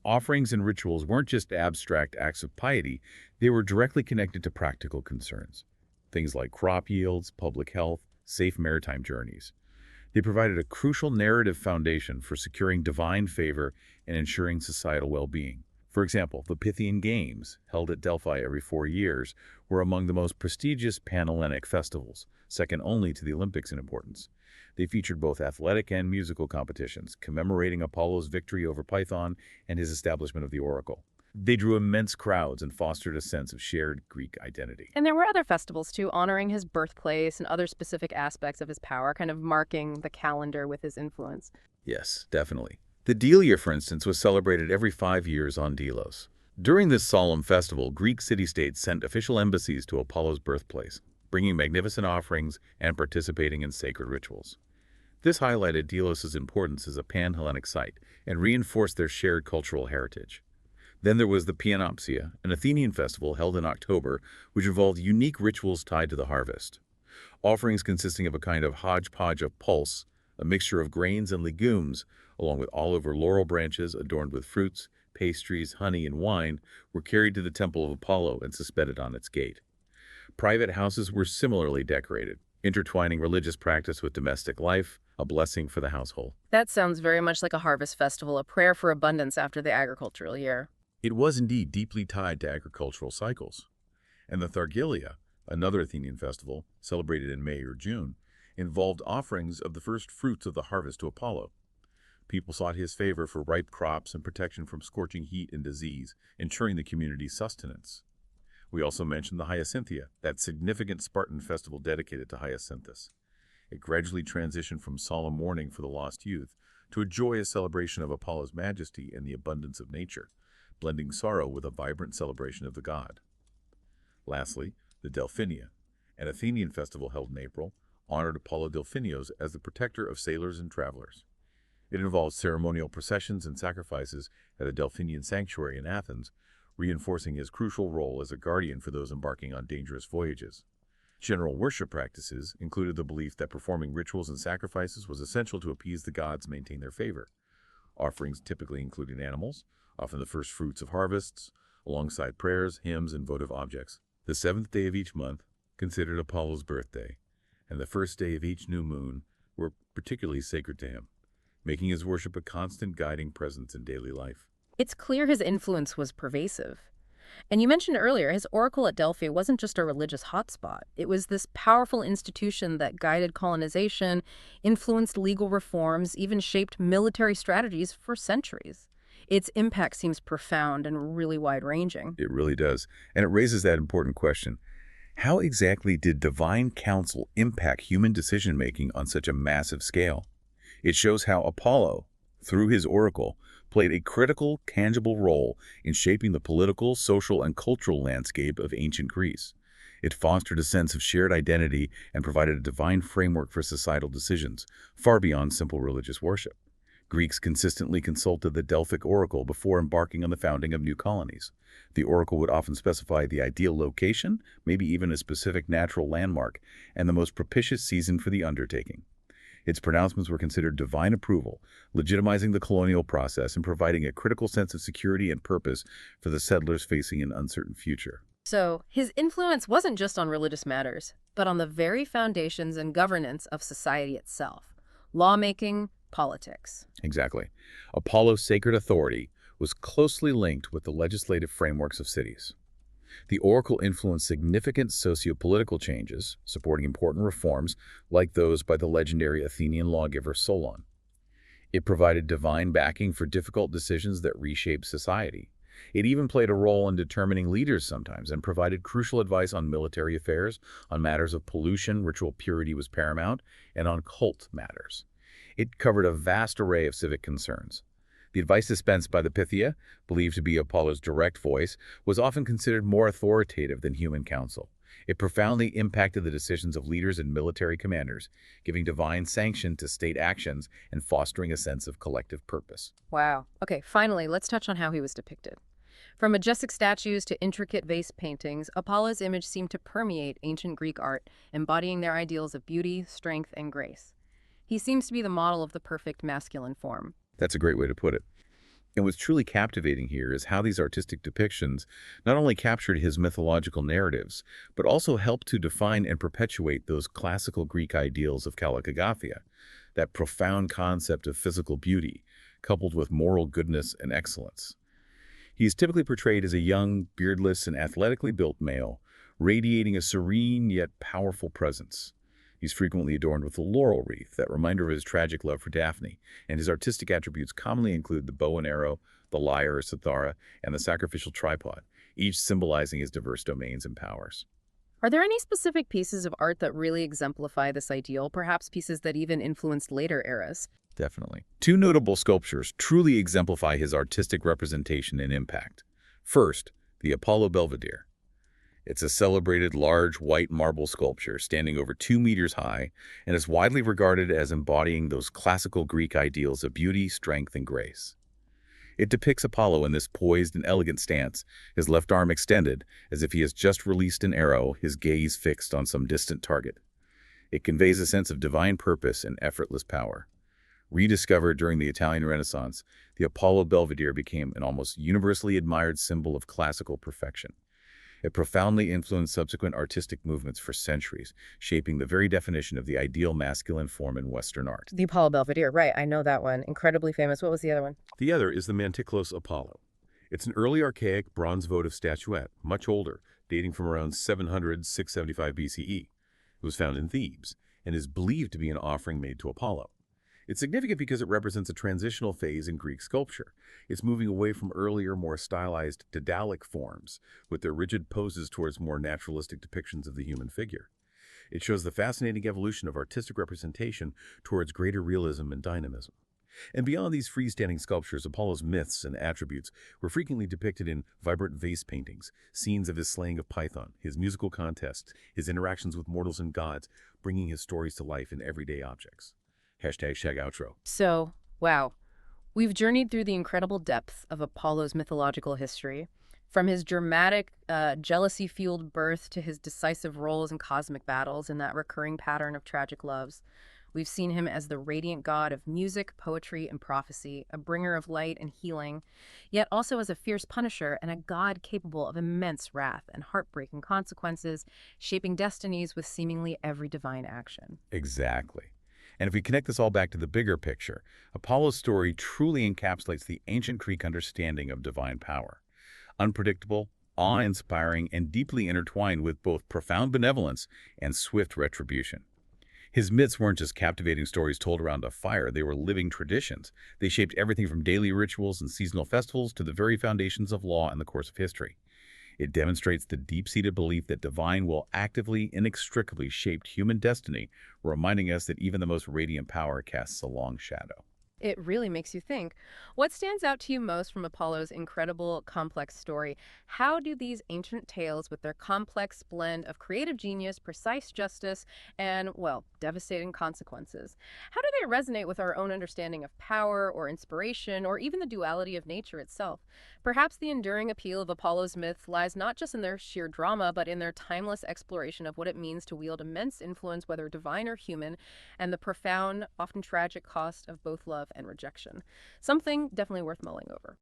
Speaker 2: Offerings and rituals weren't just abstract acts of piety, they were directly connected to practical concerns. Things like crop yields, public health, safe maritime journeys. They provided a crucial narrative foundation for securing divine favor and ensuring societal well-being. For example, the Pythian Games, held at Delphi every 4 years, were among the most prestigious Panhellenic festivals, second only to the Olympics in importance. They featured both athletic and musical competitions, commemorating Apollo's victory over Python and his establishment of the Oracle. They drew immense crowds and fostered a sense of shared Greek identity.
Speaker 1: And there were other festivals too, honoring his birthplace and other specific aspects of his power, kind of marking the calendar with his influence.
Speaker 2: Yes, definitely. The Delia, for instance, was celebrated every 5 years on Delos. During this solemn festival, Greek city-states sent official embassies to Apollo's birthplace, bringing magnificent offerings and participating in sacred rituals. This highlighted Delos' importance as a pan-Hellenic site and reinforced their shared cultural heritage. Then there was the Pianopsia, an Athenian festival held in October, which involved unique rituals tied to the harvest. Offerings consisting of a kind of hodgepodge of pulse, a mixture of grains and legumes, along with olive or laurel branches adorned with fruits, pastries, honey, and wine, were carried to the Temple of Apollo and suspended on its gate. Private houses were similarly decorated, intertwining religious practice with domestic life, a blessing for the household.
Speaker 1: That sounds very much like a harvest festival, a prayer for abundance after the agricultural year.
Speaker 2: It was indeed deeply tied to agricultural cycles. And the Thargelia, another Athenian festival, celebrated in May or June, involved offerings of the first fruits of the harvest to Apollo. People sought his favor for ripe crops and protection from scorching heat and disease, ensuring the community's sustenance. We also mentioned the Hyacinthia, that significant Spartan festival dedicated to Hyacinthus. It gradually transitioned from solemn mourning for the lost youth to a joyous celebration of Apollo's majesty and the abundance of nature, blending sorrow with a vibrant celebration of the god. Lastly, the Delphinia, an Athenian festival held in April, honored Apollo Delphinios as the protector of sailors and travelers. It involved ceremonial processions and sacrifices at the Delphinian sanctuary in Athens, reinforcing his crucial role as a guardian for those embarking on dangerous voyages. General worship practices included the belief that performing rituals and sacrifices was essential to appease the gods and maintain their favor. Offerings typically included animals, often the first fruits of harvests, alongside prayers, hymns, and votive objects. The 7th day of each month, considered Apollo's birthday, and the first day of each new moon were particularly sacred to him, making his worship a constant guiding presence in daily life.
Speaker 1: It's clear his influence was pervasive. And you mentioned earlier, his oracle at Delphi wasn't just a religious hotspot. It was this powerful institution that guided colonization, influenced legal reforms, even shaped military strategies for centuries. Its impact seems profound and really wide-ranging.
Speaker 2: It really does. And it raises that important question. How exactly did divine counsel impact human decision-making on such a massive scale? It shows how Apollo, through his oracle, played a critical, tangible role in shaping the political, social, and cultural landscape of ancient Greece. It fostered a sense of shared identity and provided a divine framework for societal decisions, far beyond simple religious worship. Greeks consistently consulted the Delphic Oracle before embarking on the founding of new colonies. The oracle would often specify the ideal location, maybe even a specific natural landmark, and the most propitious season for the undertaking. Its pronouncements were considered divine approval, legitimizing the colonial process and providing a critical sense of security and purpose for the settlers facing an uncertain future.
Speaker 1: So, his influence wasn't just on religious matters, but on the very foundations and governance of society itself. Lawmaking, politics.
Speaker 2: Exactly. Apollo's sacred authority was closely linked with the legislative frameworks of cities. The oracle influenced significant socio-political changes, supporting important reforms like those by the legendary Athenian lawgiver Solon. It provided divine backing for difficult decisions that reshaped society. It even played a role in determining leaders sometimes and provided crucial advice on military affairs, on matters of pollution, ritual purity was paramount, and on cult matters. It covered a vast array of civic concerns. The advice dispensed by the Pythia, believed to be Apollo's direct voice, was often considered more authoritative than human counsel. It profoundly impacted the decisions of leaders and military commanders, giving divine sanction to state actions and fostering a sense of collective purpose.
Speaker 1: Wow. Okay, finally, let's touch on how he was depicted. From majestic statues to intricate vase paintings, Apollo's image seemed to permeate ancient Greek art, embodying their ideals of beauty, strength, and grace. He seems to be the model of the perfect masculine form.
Speaker 2: That's a great way to put it. And what's truly captivating here is how these artistic depictions not only captured his mythological narratives, but also helped to define and perpetuate those classical Greek ideals of kallikraphia, that profound concept of physical beauty, coupled with moral goodness and excellence. He is typically portrayed as a young, beardless, and athletically built male, radiating a serene yet powerful presence. He's frequently adorned with a laurel wreath, that reminder of his tragic love for Daphne, and his artistic attributes commonly include the bow and arrow, the lyre or cithara, and the sacrificial tripod, each symbolizing his diverse domains and powers.
Speaker 1: Are there any specific pieces of art that really exemplify this ideal, perhaps pieces that even influenced later eras?
Speaker 2: Definitely. Two notable sculptures truly exemplify his artistic representation and impact. First, the Apollo Belvedere. It's a celebrated large white marble sculpture standing over 2 meters high and is widely regarded as embodying those classical Greek ideals of beauty, strength, and grace. It depicts Apollo in this poised and elegant stance, his left arm extended as if he has just released an arrow, his gaze fixed on some distant target. It conveys a sense of divine purpose and effortless power. Rediscovered during the Italian Renaissance, the Apollo Belvedere became an almost universally admired symbol of classical perfection. It profoundly influenced subsequent artistic movements for centuries, shaping the very definition of the ideal masculine form in Western art.
Speaker 1: The Apollo Belvedere, right, I know that one. Incredibly famous. What was the other one?
Speaker 3: The other is the Mantiklos Apollo. It's an early archaic bronze votive statuette, much older, dating from around 700-675 BCE. It was found in Thebes and is believed to be an offering made to Apollo. It's significant because it represents a transitional phase in Greek sculpture. It's moving away from earlier, more stylized Daedalic forms, with their rigid poses towards more naturalistic depictions of the human figure. It shows the fascinating evolution of artistic representation towards greater realism and dynamism. And beyond these freestanding sculptures, Apollo's myths and attributes were frequently depicted in vibrant vase paintings, scenes of his slaying of Python, his musical contests, his interactions with mortals and gods, bringing his stories to life in everyday objects. #ShagOutro.
Speaker 1: So, wow. We've journeyed through the incredible depth of Apollo's mythological history, from his dramatic, jealousy-fueled birth to his decisive roles in cosmic battles and that recurring pattern of tragic loves. We've seen him as the radiant god of music, poetry, and prophecy, a bringer of light and healing, yet also as a fierce punisher and a god capable of immense wrath and heartbreaking consequences, shaping destinies with seemingly every divine action.
Speaker 2: Exactly. And if we connect this all back to the bigger picture, Apollo's story truly encapsulates the ancient Greek understanding of divine power. Unpredictable, awe-inspiring, and deeply intertwined with both profound benevolence and swift retribution. His myths weren't just captivating stories told around a fire, they were living traditions. They shaped everything from daily rituals and seasonal festivals to the very foundations of law and the course of history. It demonstrates the deep-seated belief that divine will actively, inextricably shape human destiny, reminding us that even the most radiant power casts a long shadow.
Speaker 1: It really makes you think. What stands out to you most from Apollo's incredible, complex story? How do these ancient tales, with their complex blend of creative genius, precise justice, and, well, devastating consequences, how do they resonate with our own understanding of power or inspiration or even the duality of nature itself? Perhaps the enduring appeal of Apollo's myth lies not just in their sheer drama, but in their timeless exploration of what it means to wield immense influence, whether divine or human, and the profound, often tragic cost of both love and rejection. Something definitely worth mulling over.